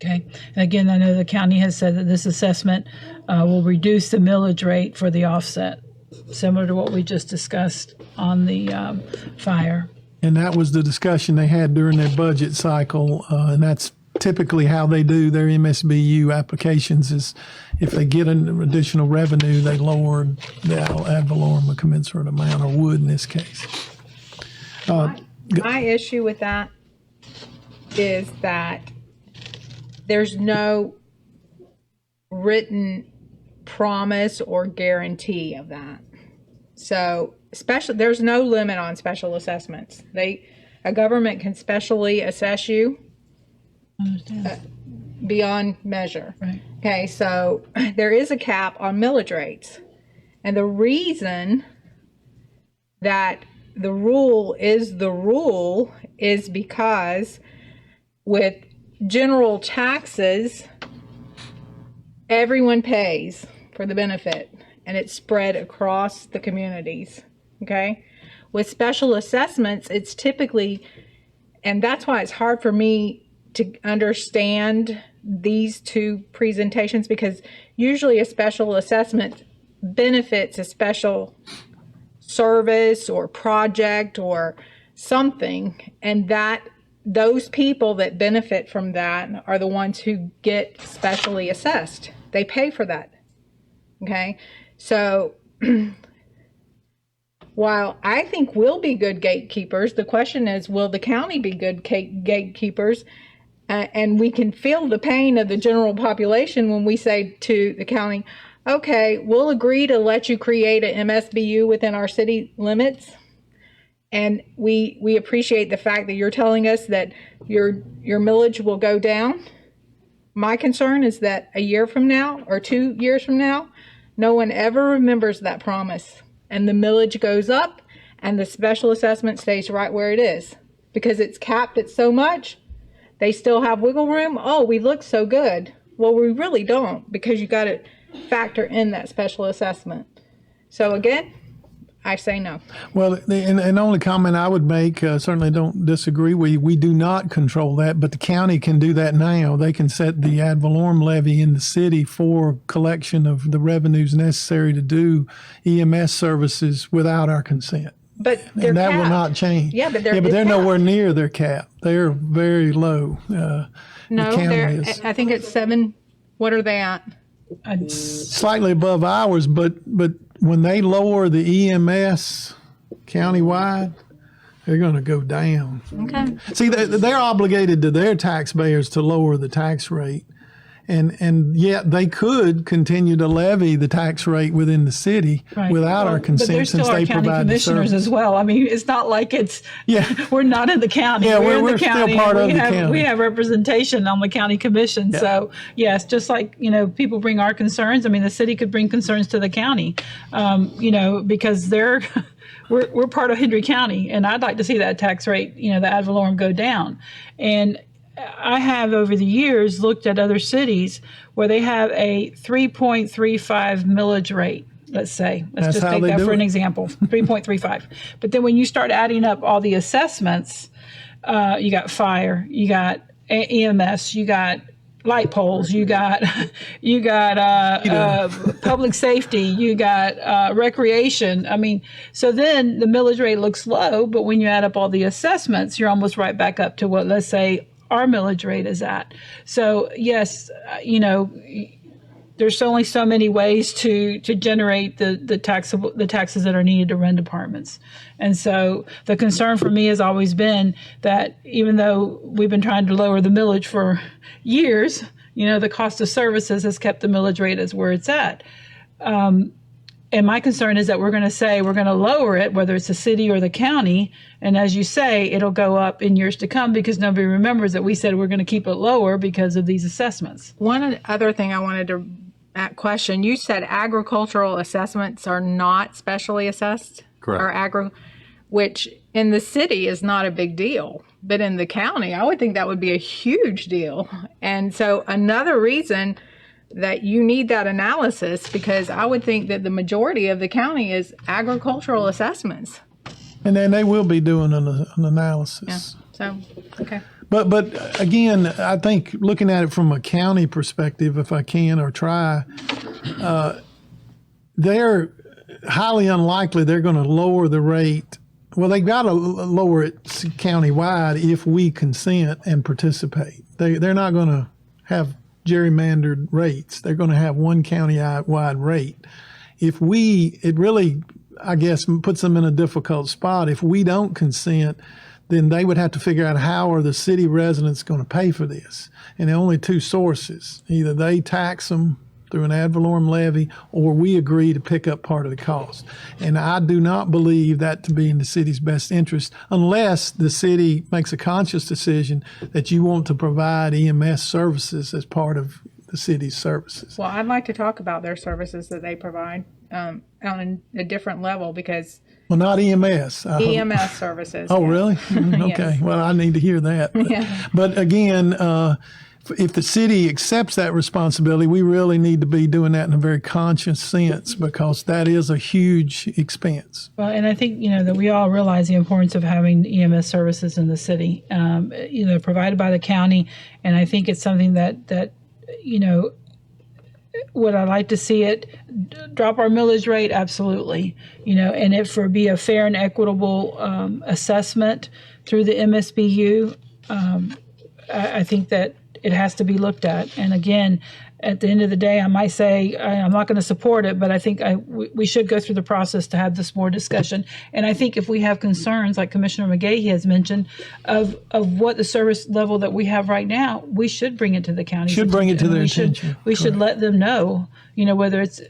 Okay. And again, I know the county has said that this assessment will reduce the millage rate for the offset, similar to what we just discussed on the fire. And that was the discussion they had during their budget cycle, and that's typically how they do their MSBU applications is if they get an additional revenue, they lower the ad valorem a commensurate amount, or would in this case. My issue with that is that there's no written promise or guarantee of that. So there's no limit on special assessments. A government can specially assess you beyond measure. Right. Okay, so there is a cap on millage rates. And the reason that the rule is because with general taxes, everyone pays for the benefit and it's spread across the communities. Okay, with special assessments, it's typically, and that's why it's hard for me to understand these two presentations, because usually a special assessment benefits a special service or project or something, and that those people that benefit from that are the ones who get specially assessed. They pay for that. Okay, so while I think we'll be good gatekeepers, the question is, will the county be good gatekeepers? And we can feel the pain of the general population when we say to the county, okay, we'll agree to let you create an MSBU within our city limits. And we appreciate the fact that you're telling us that your millage will go down. My concern is that a year from now or 2 years from now, no one ever remembers that promise. And the millage goes up and the special assessment stays right where it is. Because it's capped at so much, they still have wiggle room. Oh, we look so good. Well, we really don't, because you got to factor in that special assessment. So again, I say no. Well, and the only comment I would make, certainly don't disagree, we do not control that, but the county can do that now. They can set the ad valorem levy in the city for collection of the revenues necessary to do EMS services without our consent. But they're and that capped. will not change. Yeah, but they're they're capped. nowhere near their cap. They're very low. The No, county is I think it's 7. What are they at? slightly above ours, but when they lower the EMS countywide, they're going to go down. Okay. See, they're obligated to their taxpayers to lower the tax rate. And yet they could continue to levy the tax rate within the city without our consent, but they're since still our they county provide the commissioners service. as well. I mean, it's not like it's we're not in the county. Yeah, we're in we're the still county. part of we the have county. we have representation on the county commission. Yeah. So yes, just like people bring our concerns. I mean, the city could bring concerns to the county, because they're. We're part of Hendry County, and I'd like to see that tax rate, the ad valorem, go down. And I have over the years looked at other cities where they have a 3.35 millage rate. Let's say, let's just take that for an example, 3.35. But then when you start adding up all the assessments, you got fire, you got EMS, you got light poles, you got public safety, you got recreation. I mean, so then the millage rate looks low, but when you add up all the assessments, you're almost right back up to what, let's say, our millage rate is at. So yes, there's only so many ways to generate the taxes that are needed to run departments. And so the concern for me has always been that even though we've been trying to lower the millage for years, the cost of services has kept the millage rate as where it's at. And my concern is that we're going to say we're going to lower it, whether it's the city or the county. And as you say, it'll go up in years to come because nobody remembers that we said we're going to keep it lower because of these assessments. One other thing I wanted to question, you said agricultural assessments are not specially assessed? Correct. Or which in the city is not a big deal. But in the county, I would think that would be a huge deal. And so another reason that you need that analysis, because I would think that the majority of the county is agricultural assessments. And then they will be doing an analysis. Yeah. So, okay. But again, I think looking at it from a county perspective, if I can or try, they're highly unlikely they're going to lower the rate. Well, they got to lower it countywide if we consent and participate. They're not going to have gerrymandered rates. They're going to have one county-wide rate. It really, I guess, puts them in a difficult spot. If we don't consent, then they would have to figure out how are the city residents going to pay for this. And there are only two sources. Either they tax them through an ad valorem levy, or we agree to pick up part of the cost. And I do not believe that to be in the city's best interest unless the city makes a conscious decision that you want to provide EMS services as part of the city's services. Well, I'd like to talk about their services that they provide on a different level, because Well, not EMS. EMS services. Oh, yes. really? Okay. Yes. Well, I need to hear that. But, Yeah. but again, if the city accepts that responsibility, we really need to be doing that in a very conscious sense, because that is a huge expense. Well, and I think, that we all realize the importance of having EMS services in the city, provided by the county. And I think it's something that would I like to see it drop our millage rate? Absolutely. And it be a fair and equitable assessment through the MSBU. I think that it has to be looked at. And again, at the end of the day, I might say I'm not going to support it, but I think we should go through the process to have this more discussion. And I think if we have concerns, like Commissioner McGahee has mentioned, of what the service level that we have right now, we should bring it to the county. Should bring it to their attention. We should let them know, whether it's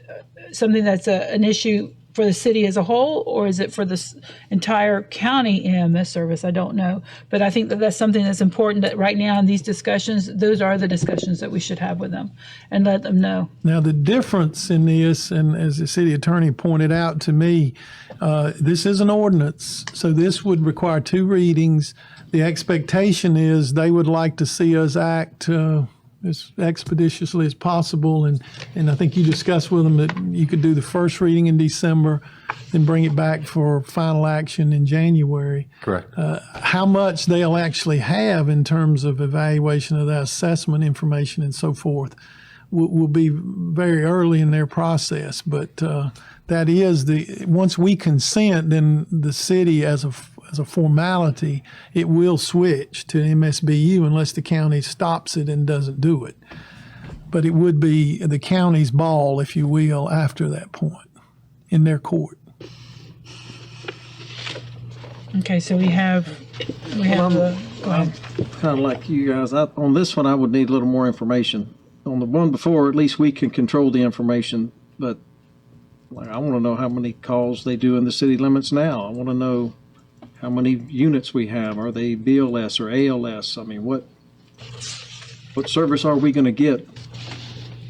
something that's an issue for the city as a whole, or is it for the entire county EMS service? I don't know. But I think that that's something that's important, that right now in these discussions, those are the discussions that we should have with them and let them know. Now, the difference in this, and as the city attorney pointed out to me, this is an ordinance, so this would require 2 readings. The expectation is they would like to see us act as expeditiously as possible. And I think you discussed with them that you could do the first reading in December, then bring it back for final action in January. Correct. How much they'll actually have in terms of evaluation of that assessment information and so forth will be very early in their process. But that is once we consent, then the city as a formality, it will switch to MSBU unless the county stops it and doesn't do it. But it would be the county's ball, if you will, after that point in their court. Okay, so we have go ahead. Kind of like you guys. On this one, I would need a little more information. On the one before, at least we can control the information. But like, I want to know how many calls they do in the city limits now. I want to know how many units we have. Are they BLS or ALS? I mean, what service are we going to get?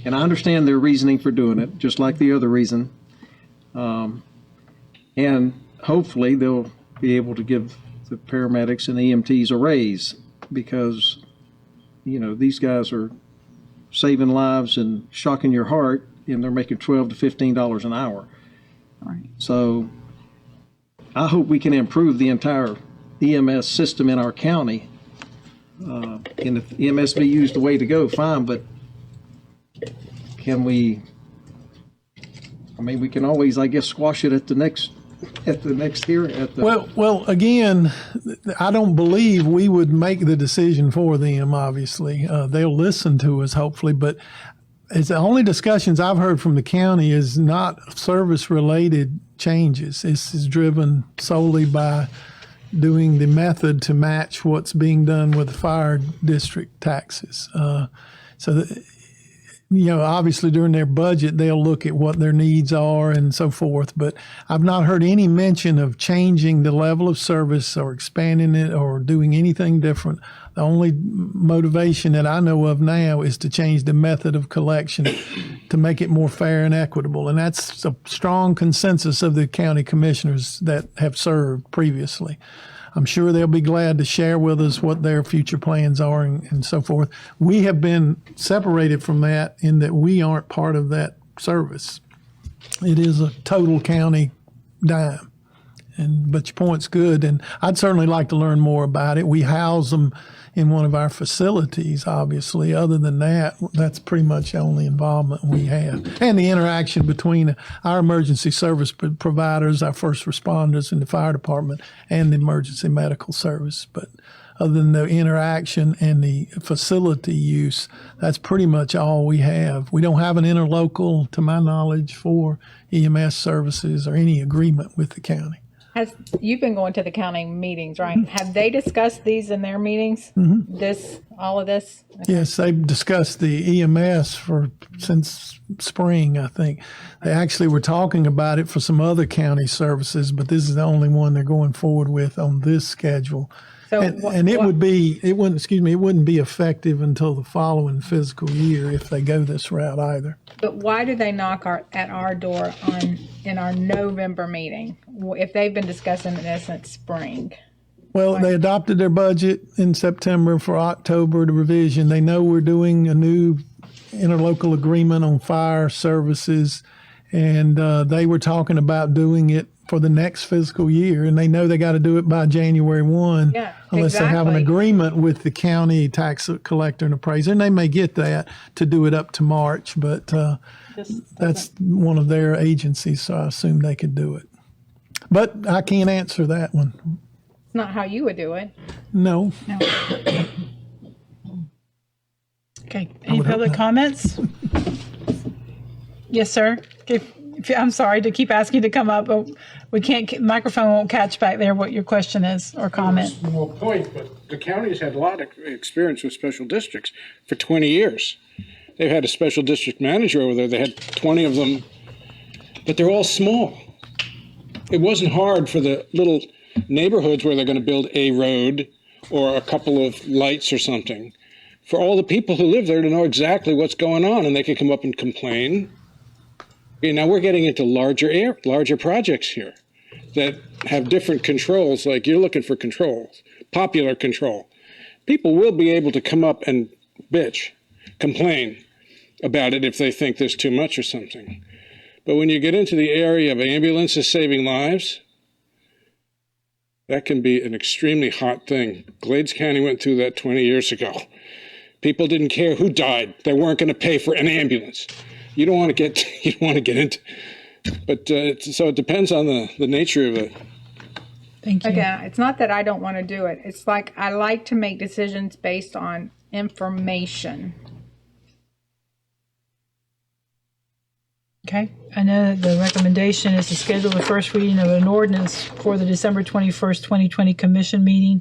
And I understand their reasoning for doing it, just like the other reason. And hopefully they'll be able to give the paramedics and EMTs a raise because, you know, these guys are saving lives and shocking your heart, and they're making $12 to $15 an hour. Right. So I hope we can improve the entire EMS system in our county. And if MSBU is the way to go, fine, but can we, I mean, we can always, I guess, squash it at the next hearing. Well, again, I don't believe we would make the decision for them, obviously. They'll listen to us, hopefully, but it's the only discussions I've heard from the county is not service-related changes. This is driven solely by doing the method to match what's being done with the fire district taxes. You know, obviously during their budget, they'll look at what their needs are and so forth. But I've not heard any mention of changing the level of service or expanding it or doing anything different. The only motivation that I know of now is to change the method of collection to make it more fair and equitable. And that's a strong consensus of the county commissioners that have served previously. I'm sure they'll be glad to share with us what their future plans are and so forth. We have been separated from that in that we aren't part of that service. It is a total county dime. But your point's good, and I'd certainly like to learn more about it. We house them in one of our facilities, obviously. Other than that, that's pretty much the only involvement we have. And the interaction between our emergency service providers, our first responders in the fire department, and the emergency medical service. But other than the interaction and the facility use, that's pretty much all we have. We don't have an interlocal, to my knowledge, for EMS services or any agreement with the county. You've been going to the county meetings, right? Mm-hmm. Have they discussed these in their meetings? Mm-hmm. All of this? Okay. Yes, they've discussed the EMS since spring, I think. They actually were talking about it for some other county services, but this is the only one they're going forward with on this schedule. So it wouldn't be effective until the following fiscal year if they go this route either. But why do they knock at our door in our November meeting if they've been discussing this since spring? Well, they adopted their budget in September for October, the revision. They know we're doing a new interlocal agreement on fire services, and they were talking about doing it for the next fiscal year, and they know they got to do it by January 1 unless they have an agreement with the county tax collector and appraiser. And they may get that to do it up to March, but that's one of their agencies, so I assume they could do it. But I can't answer that one. It's not how you would do it. No. Okay. Any public comments? Yes, sir. I'm sorry to keep asking you to come up, but we can't. Microphone won't catch back there what your question is or comment. Small point, but the county's had a lot of experience with special districts for 20 years. They've had a special district manager over there. They had 20 of them, but they're all small. It wasn't hard for the little neighborhoods where they're going to build a road or a couple of lights or something, for all the people who live there to know exactly what's going on, and they could come up and complain. Okay, now we're getting into larger projects here that have different controls, like you're looking for controls, popular control. People will be able to come up and bitch. complain about it if they think there's too much or something. But when you get into the area of ambulances saving lives, that can be an extremely hot thing. Glades County went through that 20 years ago. People didn't care who died. They weren't going to pay for an ambulance. You don't want to get into, but so it depends on the nature of it. Thank you. Again, it's not that I don't want to do it. It's like I like to make decisions based on information. Okay, I know that the recommendation is to schedule the first reading of an ordinance for the December 21st, 2020 commission meeting,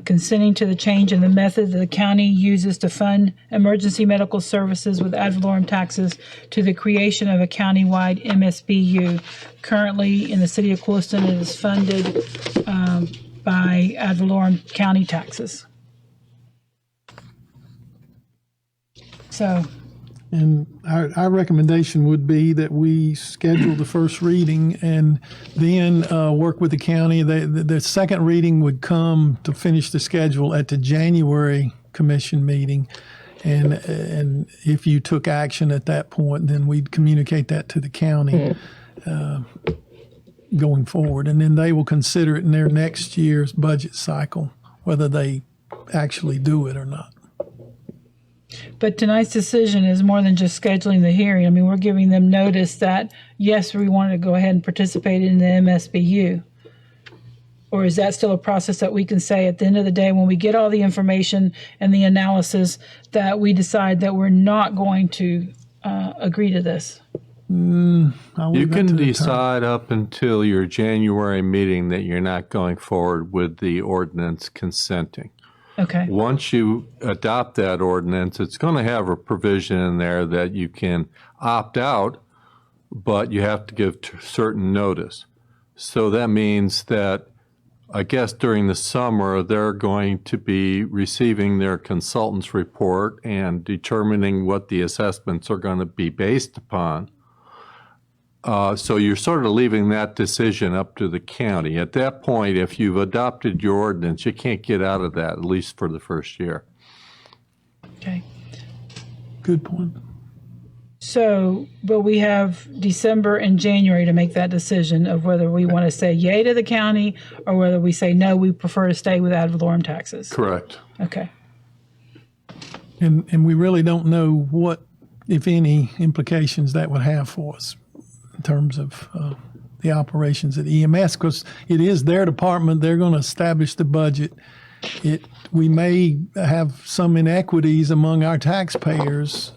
consenting to the change in the method that the county uses to fund emergency medical services with ad valorem taxes to the creation of a countywide MSBU. Currently, in the city of Clewiston, it is funded by ad valorem county taxes. So, And our recommendation would be that we schedule the first reading and then work with the county. The second reading would come to finish the schedule at the January commission meeting. And if you took action at that point, then we'd communicate that to the county going forward. And then they will consider it in their next year's budget cycle, whether they actually do it or not. but tonight's decision is more than just scheduling the hearing. I mean, we're giving them notice that, yes, we want to go ahead and participate in the MSBU. Or is that still a process that we can say at the end of the day, when we get all the information and the analysis, that we decide that we're not going to agree to this? You can decide up until your January meeting that you're not going forward with the ordinance consenting. Okay. Once you adopt that ordinance, it's going to have a provision in there that you can opt out, but you have to give certain notice. So that means that, I guess during the summer, they're going to be receiving their consultant's report and determining what the assessments are going to be based upon. So you're sort of leaving that decision up to the county. At that point, if you've adopted your ordinance, you can't get out of that, at least for the first year. Okay. Good point. So, but we have December and January to make that decision of whether we want to say yay to the county or whether we say no, we prefer to stay with ad valorem taxes. Correct. Okay. And we really don't know what, if any, implications that would have for us in terms of the operations at EMS, because it is their department. They're going to establish the budget. We may have some inequities among our taxpayers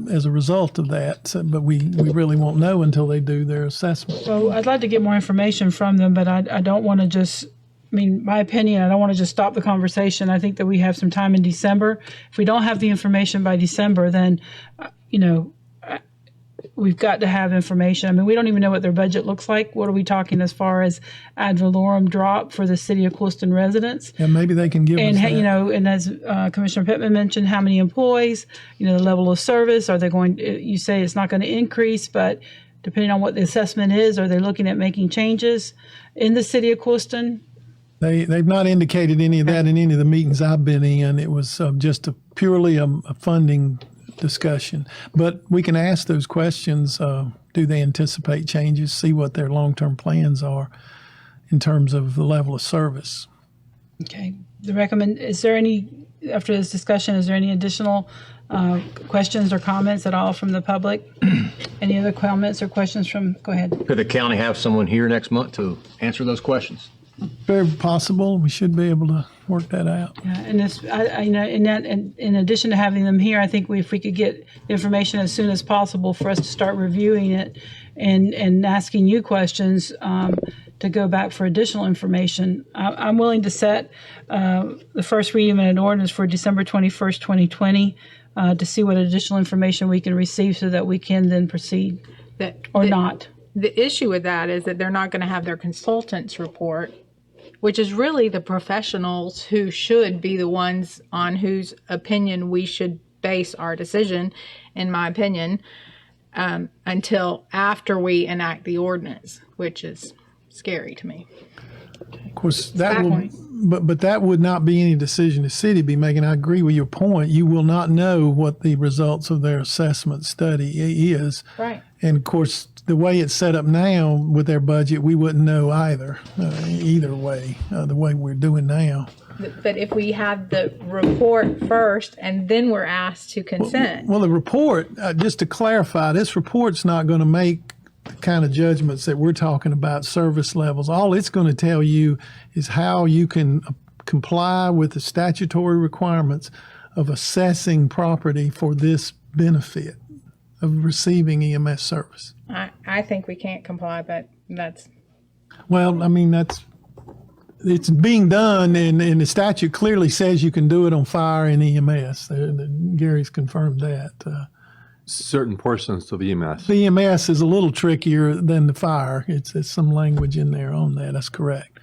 as a result of that, but we really won't know until they do their assessment. Well, I'd like to get more information from them, but I don't want to just, I mean, my opinion, I don't want to just stop the conversation. I think that we have some time in December. If we don't have the information by December, then, we've got to have information. I mean, we don't even know what their budget looks like. What are we talking as far as ad valorem drop for the city of Clewiston residents? And maybe they can give us that. And as Commissioner Pittman mentioned, how many employees, the level of service, are they going, you say it's not going to increase, but depending on what the assessment is, are they looking at making changes in the city of Clewiston? They've not indicated any of that in any of the meetings I've been in. It was just purely a funding discussion. But we can ask those questions. Do they anticipate changes? See what their long-term plans are in terms of the level of service. Okay. Is there any, after this discussion, is there any additional questions or comments at all from the public? Any other comments or questions go ahead. Could the county have someone here next month to answer those questions? Very possible. We should be able to work that out. Yeah, and this, in addition to having them here, I think if we could get information as soon as possible for us to start reviewing it and asking you questions to go back for additional information. I'm willing to set the first reading of an ordinance for December 21st, 2020 to see what additional information we can receive so that we can then proceed not. The issue with that is that they're not going to have their consultants report, which is really the professionals who should be the ones on whose opinion we should base our decision, in my opinion, until after we enact the ordinance, which is scary to me. Of course, that but that would not be any decision the city be making. I agree with your point. You will not know what the results of their assessment study is. Right. And of course, the way it's set up now with their budget, we wouldn't know either way, the way we're doing now. But if we have the report first and then we're asked to consent. Well, the report, just to clarify, this report's not going to make the kind of judgments that we're talking about, service levels. All it's going to tell you is how you can comply with the statutory requirements of assessing property for this benefit of receiving EMS service. I think we can't comply, but that's. Well, I mean, it's being done, and the statute clearly says you can do it on fire and EMS. Gary's confirmed that. Certain portions of EMS. The EMS is a little trickier than the fire. It's some language in there on that. That's correct.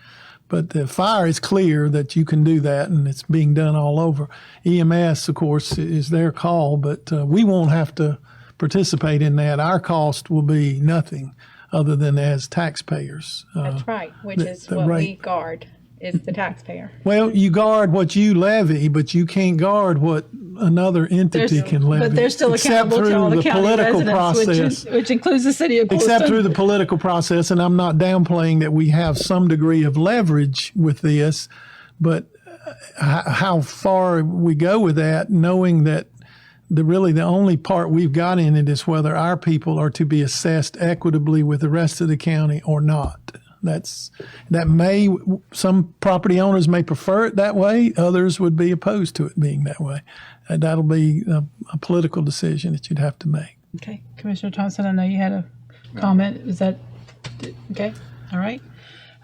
But the fire is clear that you can do that, and it's being done all over. EMS, of course, is their call, but we won't have to participate in that. Our cost will be nothing other than as taxpayers. That's right, which is what we guard, is the taxpayer. Well, you guard what you levy, but you can't guard what another entity can levy. But they're still accountable to all the county residents, which includes the city of Clewiston. Except through the political process, and I'm not downplaying that we have some degree of leverage with this, but how far we go with that, knowing that really the only part we've got in it is whether our people are to be assessed equitably with the rest of the county or not. Some property owners may prefer it that way. Others would be opposed to it being that way. That'll be a political decision that you'd have to make. Okay. Commissioner Thompson, I know you had a comment. Is that okay? All right.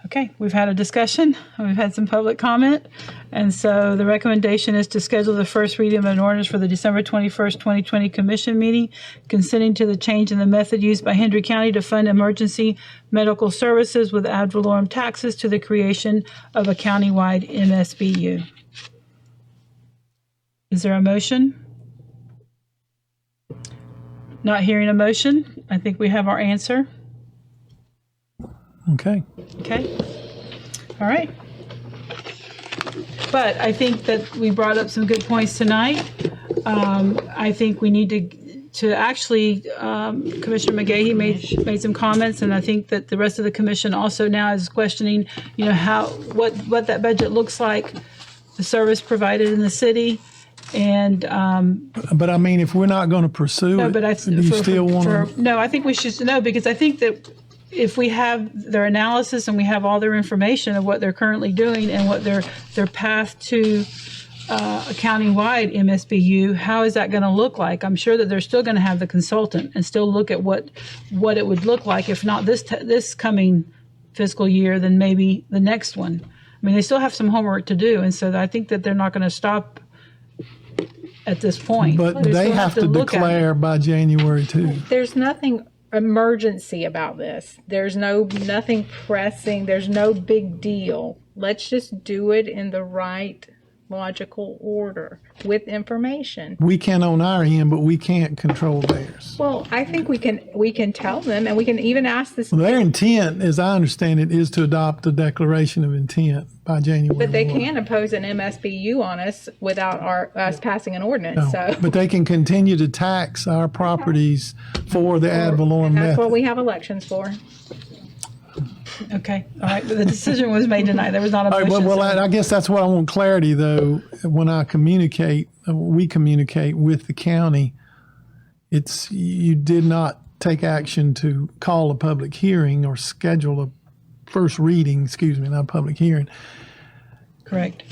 Okay. We've had a discussion. We've had some public comment. And so the recommendation is to schedule the first reading of an ordinance for the December 21st, 2020 commission meeting, consenting to the change in the method used by Hendry County to fund emergency medical services with ad valorem taxes to the creation of a countywide MSBU. Is there a motion? Not hearing a motion. I think we have our answer. Okay. Okay. All right. But I think that we brought up some good points tonight. I think we need to actually, Commissioner McGahey made some comments, and I think that the rest of the commission also now is questioning, what that budget looks like, the service provided in the city, and. But I mean, if we're not going to pursue it, do you still want to? No, I think we should know, because I think that if we have their analysis and we have all their information of what they're currently doing and what their path to a countywide MSBU, how is that going to look like? I'm sure that they're still going to have the consultant and still look at what it would look like, if not this coming fiscal year, then maybe the next one. I mean, they still have some homework to do, and so I think that they're not going to stop at this point. But they have to declare by January 2. There's nothing emergency about this. There's nothing pressing. There's no big deal. Let's just do it in the right logical order with information. We can on our end, but we can't control theirs. Well, I think we can tell them, and we can even ask this. Well, their intent, as I understand it, is to adopt a declaration of intent by January. But they can impose an MSBU on us without us passing an ordinance. No, so, but they can continue to tax our properties for the ad valorem method. That's what we have elections for. Okay. All right. But the decision was made tonight. There was not a motion. Right, well, I guess that's what I want clarity, though. When we communicate with the county, you did not take action to call a public hearing or schedule a first reading, not a public hearing. Correct.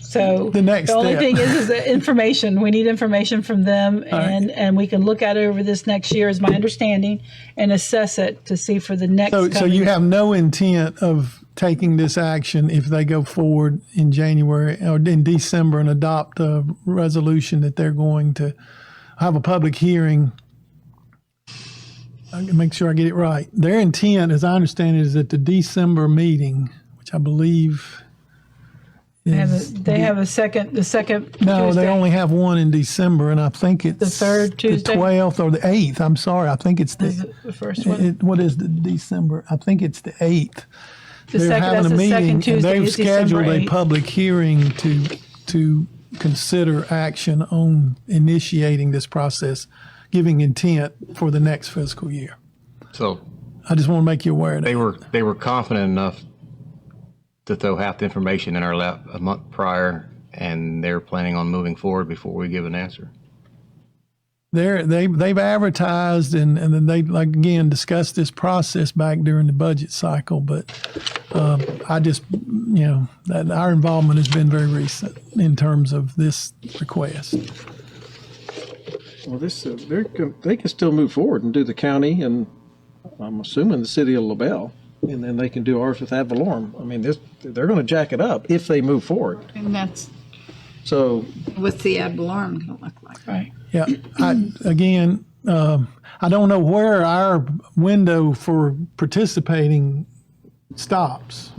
So the only thing is the information. We need information from them, and we can look at it over this next year, is my understanding, and assess it to see for the next. So you have no intent of taking this action if they go forward in January or in December and adopt a resolution that they're going to have a public hearing. I can make sure I get it right. Their intent, as I understand it, is at the December meeting, which I believe. They have the second No, Tuesday. they only have one in December, and I think it's the third Tuesday, the 12th or the 8th. I'm sorry, I think it's the first one. What is the December? I think it's the 8th. The They're second, having that's a the second meeting, and Tuesday they've is December scheduled a 8th. public hearing to consider action on initiating this process, giving intent for the next fiscal year. So I just want to make you aware of that. they were confident enough to throw half the information in our lap a month prior, and they're planning on moving forward before we give an answer. They've advertised and then they, like, again, discussed this process back during the budget cycle, but I just, that our involvement has been very recent in terms of this request. Well, they can still move forward and do the county, and I'm assuming the city of LaBelle, and then they can do ours with ad valorem. I mean, they're going to jack it up if they move forward. And that's So what's the ad valorem going to look like? Right. Yeah. I don't know where our window for participating stops.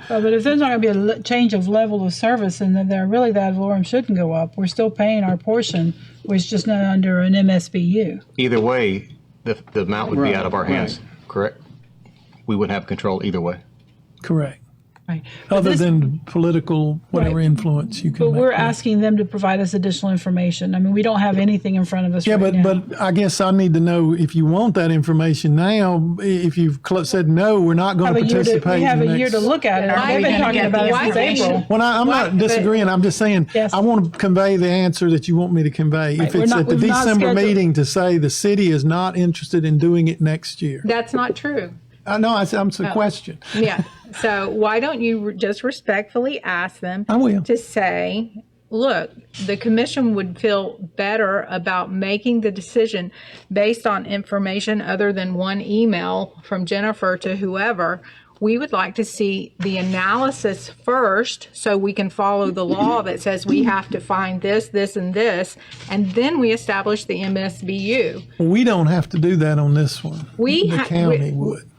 But if there's not going to be a change of level of service, and then really the ad valorem shouldn't go up, we're still paying our portion, which is just not under an MSBU. Either way, the amount would be out of our hands, right. correct? We wouldn't have control either way. Correct. Right. Other than political, whatever influence you can But make. we're asking them to provide us additional information. I mean, we don't have anything in front of us Yeah, right now. but I guess I need to know if you want that information now. If you've said no, we're not going to participate. We have in the a year next- to look at it. Why They've are been we gonna talking get about the it since information? April. Well, I'm not disagreeing. I'm just saying Yes. I want to convey the answer that you want me to convey. Right, If it's at the we've not December scheduled- meeting to say the city is not interested in doing it next year. That's not true. I know. It's a question. Yeah. So why don't you just respectfully ask them I will. to say, look, the commission would feel better about making the decision based on information other than one email from Jennifer to whoever. We would like to see the analysis first so we can follow the law that says we have to find this, this, and this, and then we establish the MSBU. We don't have to do that on this one. We the ha- county we- would.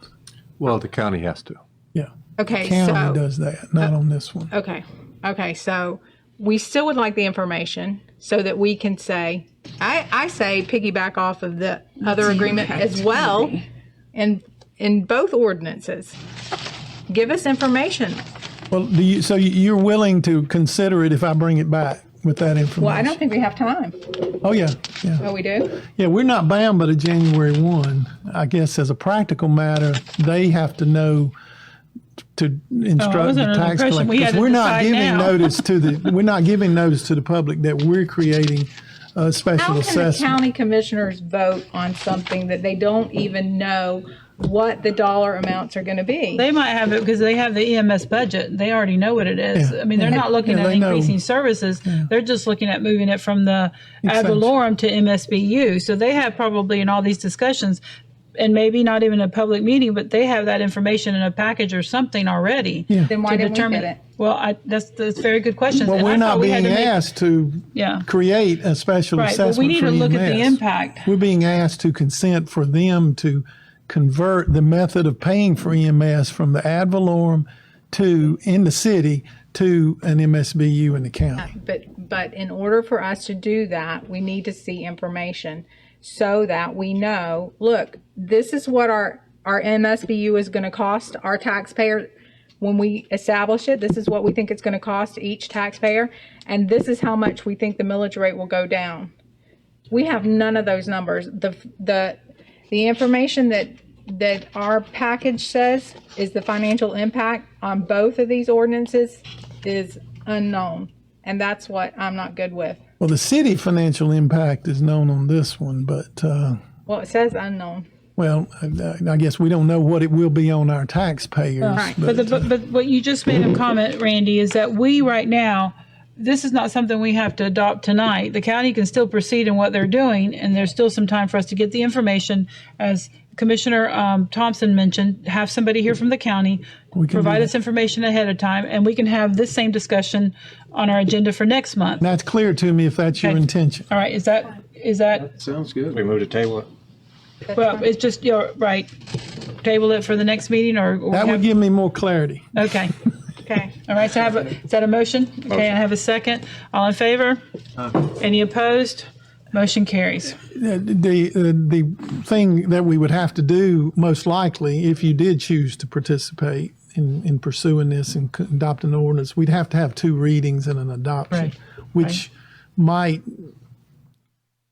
Well, the county has to. Yeah. Okay, The county so does that, not on this one. Okay, so we still would like the information so that we can say, I say piggyback off of the other agreement as well in both ordinances. Give us information. Well, so you're willing to consider it if I bring it back with that information? Well, I don't think we have time. Oh, yeah. Oh, we do? Yeah, we're not bound by the January 1. I guess as a practical matter, they have to know to instruct was the under the tax impression we collector. had to We're not decide giving now. notice to we're not giving notice to the public that we're creating a special How can the assessment. county commissioners vote on something that they don't even know what the dollar amounts are going to be? They might have it because they have the EMS budget. They already know what it is. Yeah, I mean, they're yeah. not looking Yeah, at they know. increasing services. They're just looking at moving it from the ad Expense. valorem to MSBU. So they have probably in all these discussions, and maybe not even a public meeting, but they have that information in a package or something already. Yeah. Then why to didn't we determine get it? Well, that's very good questions. Well, and we're I not thought we had being to make- asked to Yeah. create a special Right, assessment but we need for to look at EMS. the impact. We're being asked to consent for them to convert the method of paying for EMS from the ad valorem in the city to an MSBU in the county. But in order for us to do that, we need to see information so that we know, look, this is what our MSBU is going to cost our taxpayer when we establish it. This is what we think it's going to cost each taxpayer, and this is how much we think the millage rate will go down. We have none of those numbers. The information that our package says is the financial impact on both of these ordinances is unknown, and that's what I'm not good with. Well, the city financial impact is known on this one, but Well, it says unknown. well, I guess we don't know what it will be on our taxpayers. Right. But what you just made a comment, Randy, is that we right now, this is not something we have to adopt tonight. The county can still proceed in what they're doing, and there's still some time for us to get the information. As Commissioner Thompson mentioned, have somebody here from the county provide us information ahead of time, and we can have this same discussion on our agenda for next month. That's clear to me if that's your Okay. intention. All right, is that sounds good. We move to table it. well? It's just you're right. Table it for the next meeting, or That would give me more clarity. Okay. Okay. All right. So is that a motion? Okay. I have a second. All in favor? Any opposed? Motion carries. The thing that we would have to do, most likely, if you did choose to participate in pursuing this and adopting an ordinance, we'd have to have 2 readings and an adoption, Right. which might,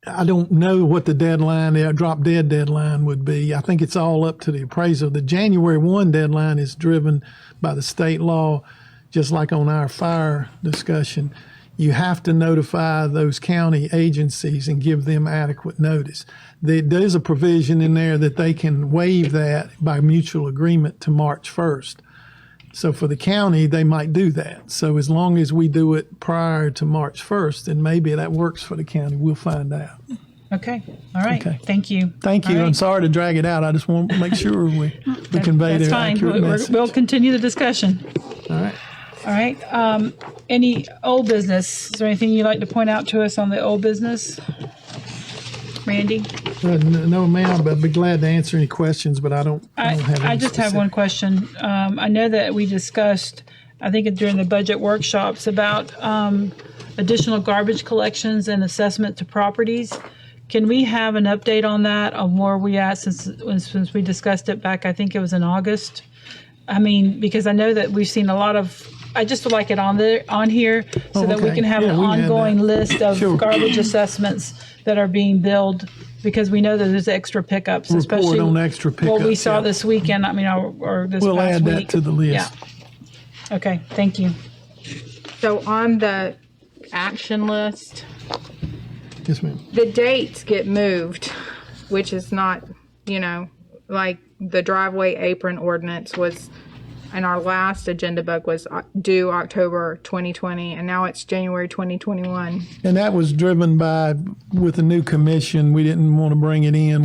I don't know what the deadline, the drop dead deadline would be. I think it's all up to the appraiser. The January 1 deadline is driven by the state law, just like on our fire discussion. You have to notify those county agencies and give them adequate notice. There's a provision in there that they can waive that by mutual agreement to March 1st. So for the county, they might do that. So as long as we do it prior to March 1st, then maybe that works for the county. We'll find out. Okay. All right. Okay. Thank you. Thank you. All right. I'm sorry to drag it out. I just want to make sure we convey That's the fine. accurate message. We'll continue the discussion. All right. All right. Any old business? Is there anything you'd like to point out to us on the old business? Randy? No, ma'am, but I'd be glad to answer any questions, but I don't have any I just have one question. I know that we discussed, I think during the budget workshops, about additional garbage collections and assessment to properties. Can we have an update on that, on where we at since we discussed it back, I think it was in August? I mean, because I know that we've seen a lot of, I just would like it on here so that we can have an ongoing list of garbage assessments that are being billed, because we know that there's extra pickups, especially on extra pickups, what we saw this weekend. I mean, or this We'll past add week. that to the list. Yeah. Okay. Thank you. So on the action list, Yes, ma'am. the dates get moved, which is not, like the driveway apron ordinance was, in our last agenda book, was due October 2020, and now it's January 2021. And that was driven with the new commission, we didn't want to bring it in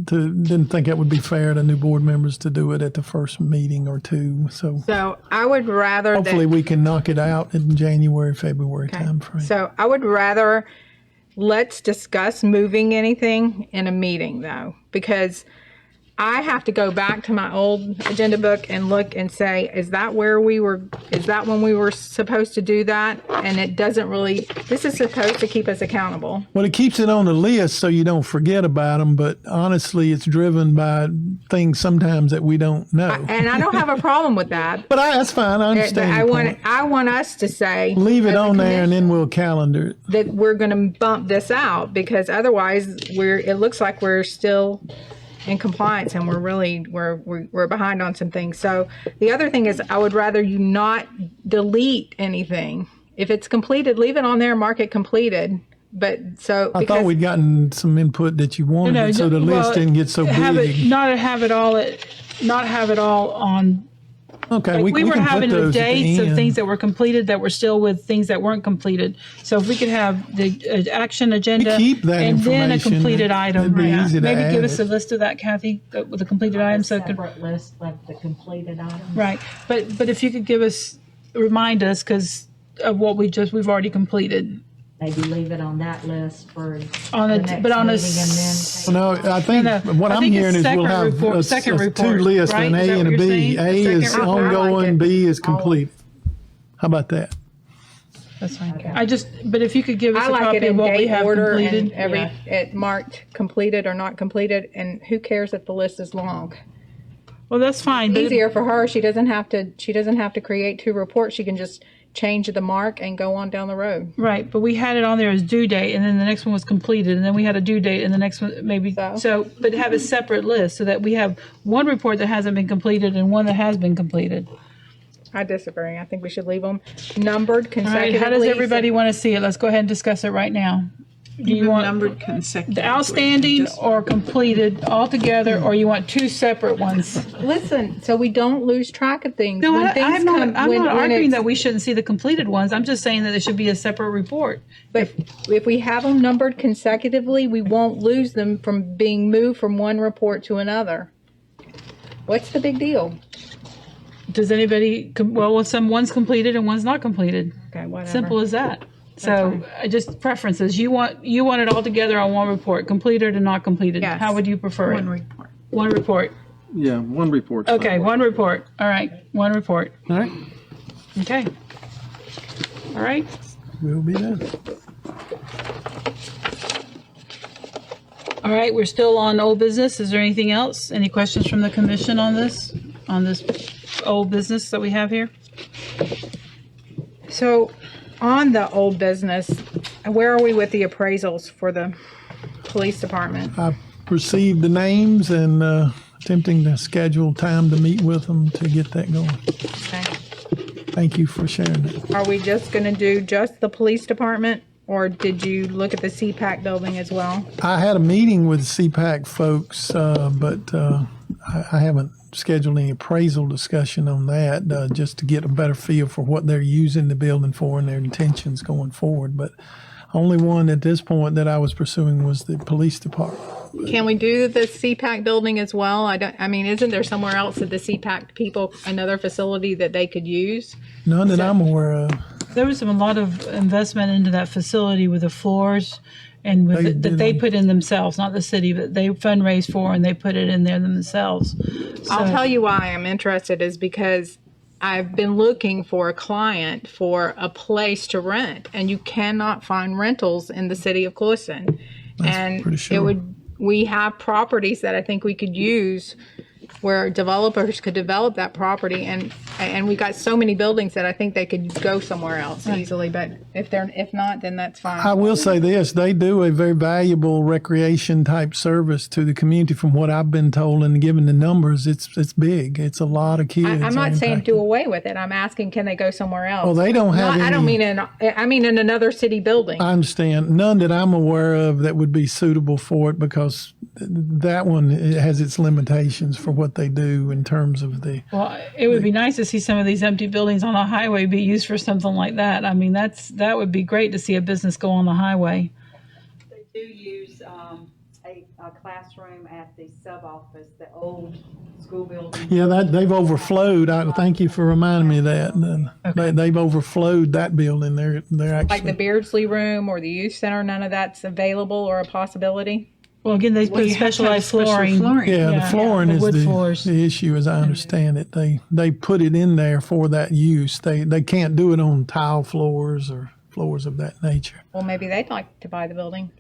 didn't think it would be fair to new board members to do it at the first meeting or two. So I would rather hopefully we can knock it out in January, February timeframe. So I would rather, let's discuss moving anything in a meeting, though, because I have to go back to my old agenda book and look and say, is that when we were supposed to do that? And it doesn't really, this is supposed to keep us accountable. Well, it keeps it on the list so you don't forget about them, but honestly, it's driven by things sometimes that we don't know. And I don't have a problem with that. But that's fine. I understand. I want us to say, leave it on there and then we'll calendar it. That we're going to bump this out, because otherwise it looks like we're still in compliance and we're behind on some things. So the other thing is, I would rather you not delete anything. If it's completed, leave it on there, mark it completed. But I thought we'd gotten some input that you wanted, so the list didn't get so big. Not have it all on. Okay, we were can having put the those at dates of end. things that were completed that were still with things that weren't completed. So if we could have the action agenda keep that and then a information, completed item, it'd be easy to maybe give add us a list of that, Kathy, with the completed items. So separate list of the completed items. right, but if you could remind us, because of what we've already completed. Maybe leave it on that list for on the a, next but on a meeting and then No, I think what I'm hearing is we'll have second report, two lists, right? an A Is that and a what you're B. saying? A is ongoing, B is complete. How about that? That's fine. But if you could give us I a like copy it in of what we date have order completed. and it marked completed or not completed, and who cares if the list is long? Well, that's fine. It's easier for her. She doesn't have to create 2 reports. She can just change the mark and go on down the road. Right, but we had it on there as due date, and then the next one was completed, and then we had a due date, and the next one maybe but have a separate list so that we have one report that hasn't been completed and one that has been completed. I disagree. I think we should leave them numbered All consecutively. right, how does everybody want to see it? Let's go ahead and discuss it right now. Do you want numbered consecutively? the outstanding or completed all together, or you want 2 separate ones? Listen, so we don't lose track of things. No, When I'm not when arguing it's- that we shouldn't see the completed ones. I'm just saying that there should be a separate report. But if we have them numbered consecutively, we won't lose them from being moved from one report to another. What's the big deal? Does anybody? One's completed and one's not completed. Okay, whatever. Simple as that. So just preferences. You want it all together on one report, completed and not completed. Yes. How would you prefer it? One report. One report. Yeah, one report. Okay, one report. All right, one report. All right. Okay. All right. We'll be done. All right, we're still on old business. Is there anything else? Any questions from the commission on this old business that we have here? So, on the old business, where are we with the appraisals for the police department? I received the names and attempting to schedule time to meet with them to get that going. Okay. Thank you for sharing that. Are we just going to do just the police department, or did you look at the CPAC building as well? I had a meeting with CPAC folks, but I haven't scheduled any appraisal discussion on that, just to get a better feel for what they're using the building for and their intentions going forward. But only one at this point that I was pursuing was the police department. Can we do the CPAC building as well? I mean, isn't there somewhere else that the CPAC people, another facility that they could use? None that I'm aware of. There was a lot of investment into that facility with the floors and with that they put in themselves, not the city, but they fundraised for and they put it in there themselves. So, I'll tell you why I'm interested is because I've been looking for a client for a place to rent, and you cannot find rentals in the city of Clewiston. And pretty sure. it would. We have properties that I think we could use where developers could develop that property, and we got so many buildings that I think they could go somewhere else easily. But if not, then that's fine. I will say this, they do a very valuable recreation type service to the community from what I've been told, and given the numbers, it's big. It's a lot of kids. I'm not saying impacted. do away with it. I'm asking, can they go somewhere else? Well, they don't have I don't any- mean I mean in another city building. I understand. None that I'm aware of that would be suitable for it, because that one has its limitations for what they do in terms of the. well, it would be nice to see some of these empty buildings on the highway be used for something like that. I mean, that would be great to see a business go on the highway. They do use a classroom at the sub-office, the old school building. Yeah, that they've overflowed. I thank you for reminding me of that. They've overflowed that building. They're actually Like the Beardsley Room or the youth center, none of that's available or a possibility? Well, again, they put specialized flooring. Yeah, the flooring is wood the floors. issue, as I understand it. They put it in there for that use. They can't do it on tile floors or floors of that nature. Well, maybe they'd like to buy the building.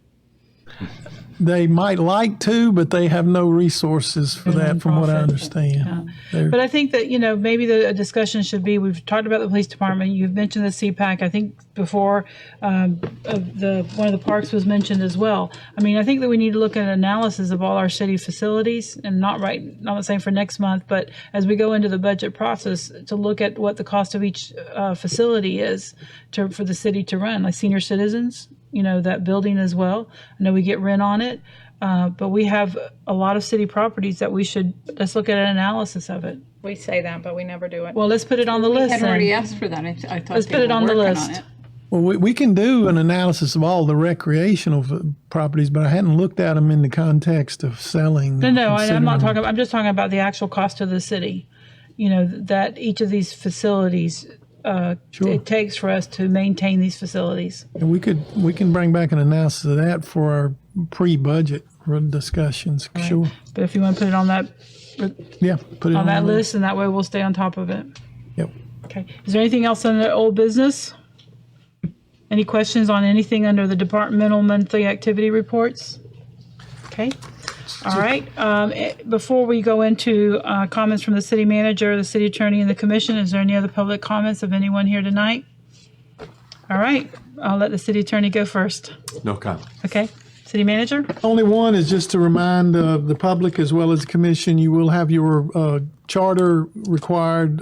They might like to, but they have no resources for that, from what I understand. They're- But I think that, maybe a discussion should be, we've talked about the police department, you've mentioned the CPAC, I think before one of the parks was mentioned as well. I mean, I think that we need to look at an analysis of all our city facilities, and not saying for next month, but as we go into the budget process, to look at what the cost of each facility is for the city to run, like senior citizens, that building as well. I know we get rent on it, but we have a lot of city properties that let's look at an analysis of it. We say that, but we never do it. Well, let's put it on the list. We had already then. asked for that. I thought Let's they put it were on the working list. it. Well, we can do an analysis of all the recreational properties, but I hadn't looked at them in the context of selling. No, I'm not considering- talking. I'm just talking about the actual cost to the city. That each of these facilities it takes for us to maintain these facilities. And we can bring back an analysis of that for our pre-budget discussions. Right. Sure. But if you want to put it on that, Put it on that the list, and that way we'll stay on top of it. Yep. Okay. Is there anything else on the old business? Any questions on anything under the departmental monthly activity reports? Okay. All right. Before we go into comments from the city manager, the city attorney, and the commission, is there any other public comments of anyone here tonight? All right. I'll let the city attorney go first. No comment. Okay. City manager? Only one is just to remind the public as well as the commission, you will have your charter required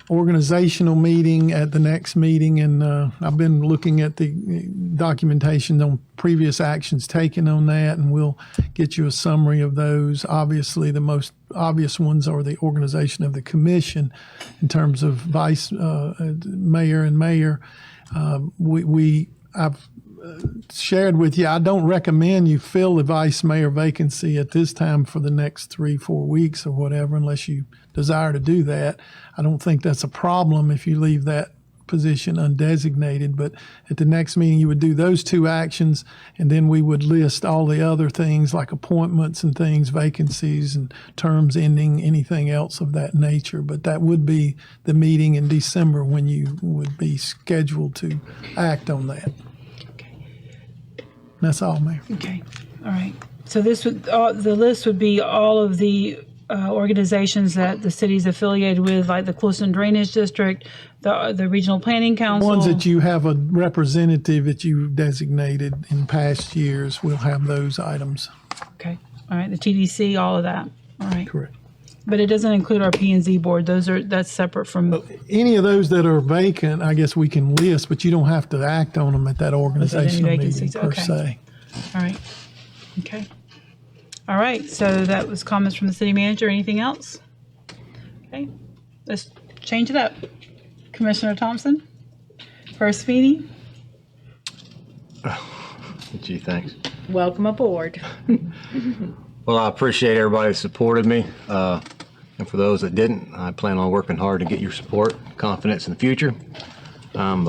organizational meeting at the next meeting. And I've been looking at the documentation on previous actions taken on that, and we'll get you a summary of those. Obviously, the most obvious ones are the organization of the commission in terms of vice mayor and mayor. I've shared with you, I don't recommend you fill the vice mayor vacancy at this time for the next 3-4 weeks or whatever, unless you desire to do that. I don't think that's a problem if you leave that position undesignated, but at the next meeting you would do those two actions, and then we would list all the other things like appointments and things, vacancies and terms ending, anything else of that nature. But that would be the meeting in December when you would be scheduled to act on that. That's all, Mayor. Okay. All right. So this would, the list would be all of the organizations that the city's affiliated with, like the Clewiston Drainage District, the Regional Planning Council. Ones that you have a representative that you designated in past years, we'll have those items. Okay. All right. The TDC, all of that. All right. Correct. But it doesn't include our P&Z board. That's separate from. Any of those that are vacant, I guess we can list, but you don't have to act on them at that organizational meeting per se. All right. Okay. All right. So that was comments from the city manager. Anything else? Okay. Let's change it up. Commissioner Thompson, first meeting. Gee, thanks. Welcome aboard. Well, I appreciate everybody that supported me. And for those that didn't, I plan on working hard to get your support, confidence in the future. I'm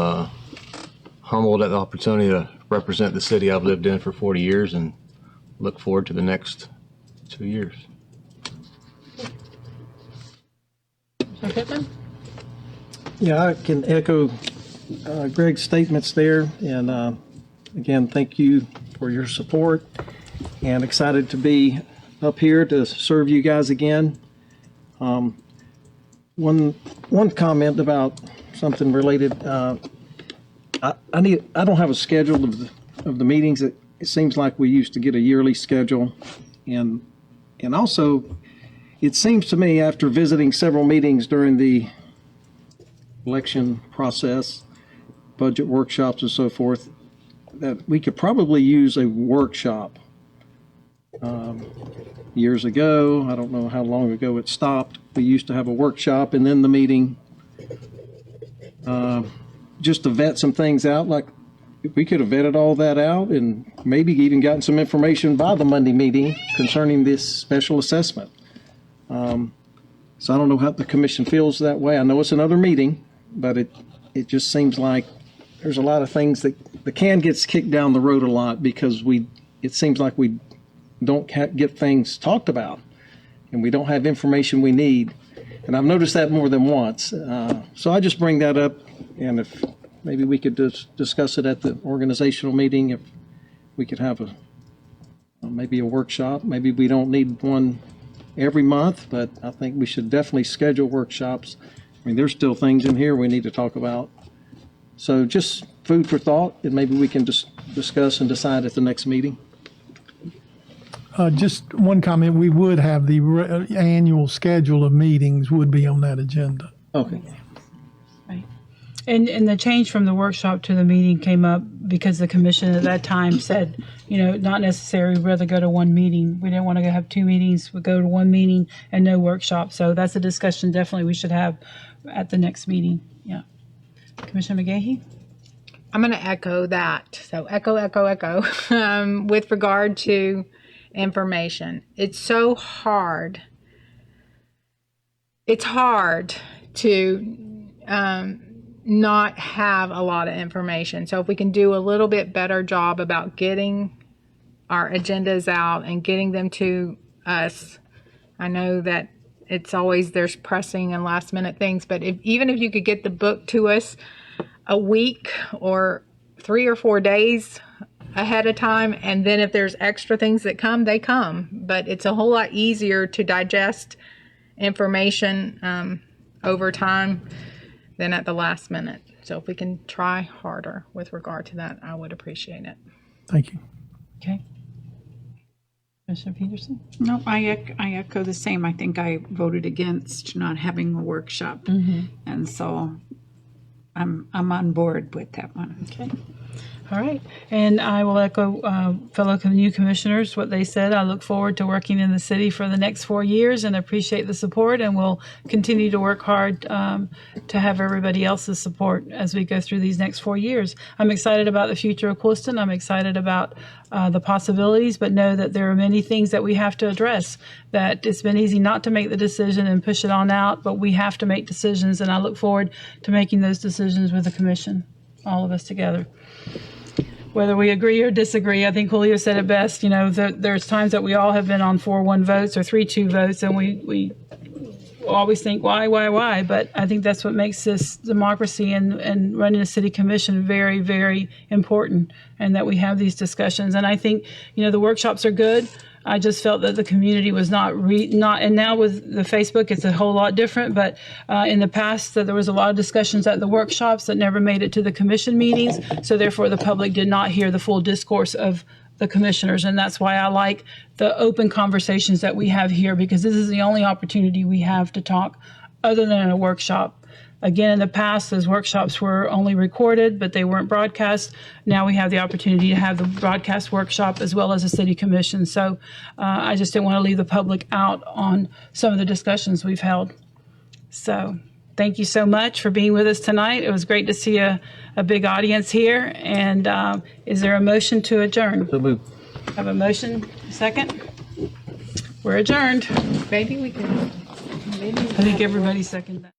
humbled at the opportunity to represent the city I've lived in for 40 years and look forward to the next 2 years. Yeah, I can echo Greg's statements there. And again, thank you for your support and excited to be up here to serve you guys again. One comment about something related. I don't have a schedule of the meetings. It seems like we used to get a yearly schedule, and also it seems to me after visiting several meetings during the election process, budget workshops and so forth, that we could probably use a workshop. Years ago, I don't know how long ago it stopped, we used to have a workshop and then the meeting, just to vet some things out. Like we could have vetted all that out and maybe even gotten some information by the Monday meeting concerning this special assessment. So I don't know how the commission feels that way. I know it's another meeting, but it just seems like there's a lot of things that the can gets kicked down the road a lot because it seems like we don't get things talked about and we don't have information we need. And I've noticed that more than once. So I just bring that up, and if maybe we could discuss it at the organizational meeting, if we could have maybe a workshop. Maybe we don't need one every month, but I think we should definitely schedule workshops. I mean, there's still things in here we need to talk about. So just food for thought, and maybe we can just discuss and decide at the next meeting. Just one comment, we would have the annual schedule of meetings would be on that agenda. Okay. Right. And the change from the workshop to the meeting came up because the commission at that time said, not necessary, we'd rather go to one meeting. We didn't want to have two meetings, we'd go to one meeting and no workshop. So that's a discussion definitely we should have at the next meeting. Yeah. Commissioner McGahey? I'm going to echo that. So echo. With regard to information, it's so hard. It's hard to not have a lot of information. So if we can do a little bit better job about getting our agendas out and getting them to us. I know that it's always there's pressing and last minute things, but even if you could get the book to us a week or 3 or 4 days ahead of time, and then if there's extra things that come, they come. But it's a whole lot easier to digest information over time than at the last minute. So if we can try harder with regard to that, I would appreciate it. Thank you. Okay. Commissioner Peterson? No, I echo the same. I think I voted against not having a workshop. And so I'm on board with that one. Okay. All right. And I will echo fellow new commissioners what they said. I look forward to working in the city for the next 4 years and appreciate the support, and we'll continue to work hard to have everybody else's support as we go through these next 4 years. I'm excited about the future of Clewiston. I'm excited about the possibilities, but know that there are many things that we have to address, that it's been easy not to make the decision and push it on out, but we have to make decisions, and I look forward to making those decisions with the commission, all of us together. Whether we agree or disagree, I think Julio said it best. There's times that we all have been on 4-1 votes or 3-2 votes, and we always think why, but I think that's what makes this democracy and running a city commission very, very important, and that we have these discussions. And I think, the workshops are good. I just felt that the community was not, and now with the Facebook, it's a whole lot different. But in the past, there was a lot of discussions at the workshops that never made it to the commission meetings. So therefore, the public did not hear the full discourse of the commissioners. And that's why I like the open conversations that we have here, because this is the only opportunity we have to talk other than in a workshop. Again, in the past, those workshops were only recorded, but they weren't broadcast. Now we have the opportunity to have the broadcast workshop as well as a city commission. So I just didn't want to leave the public out on some of the discussions we've held. So thank you so much for being with us tonight. It was great to see a big audience here. And is there a motion to adjourn? So moved. Have a motion, second? We're adjourned. Maybe we can. I think everybody seconded that.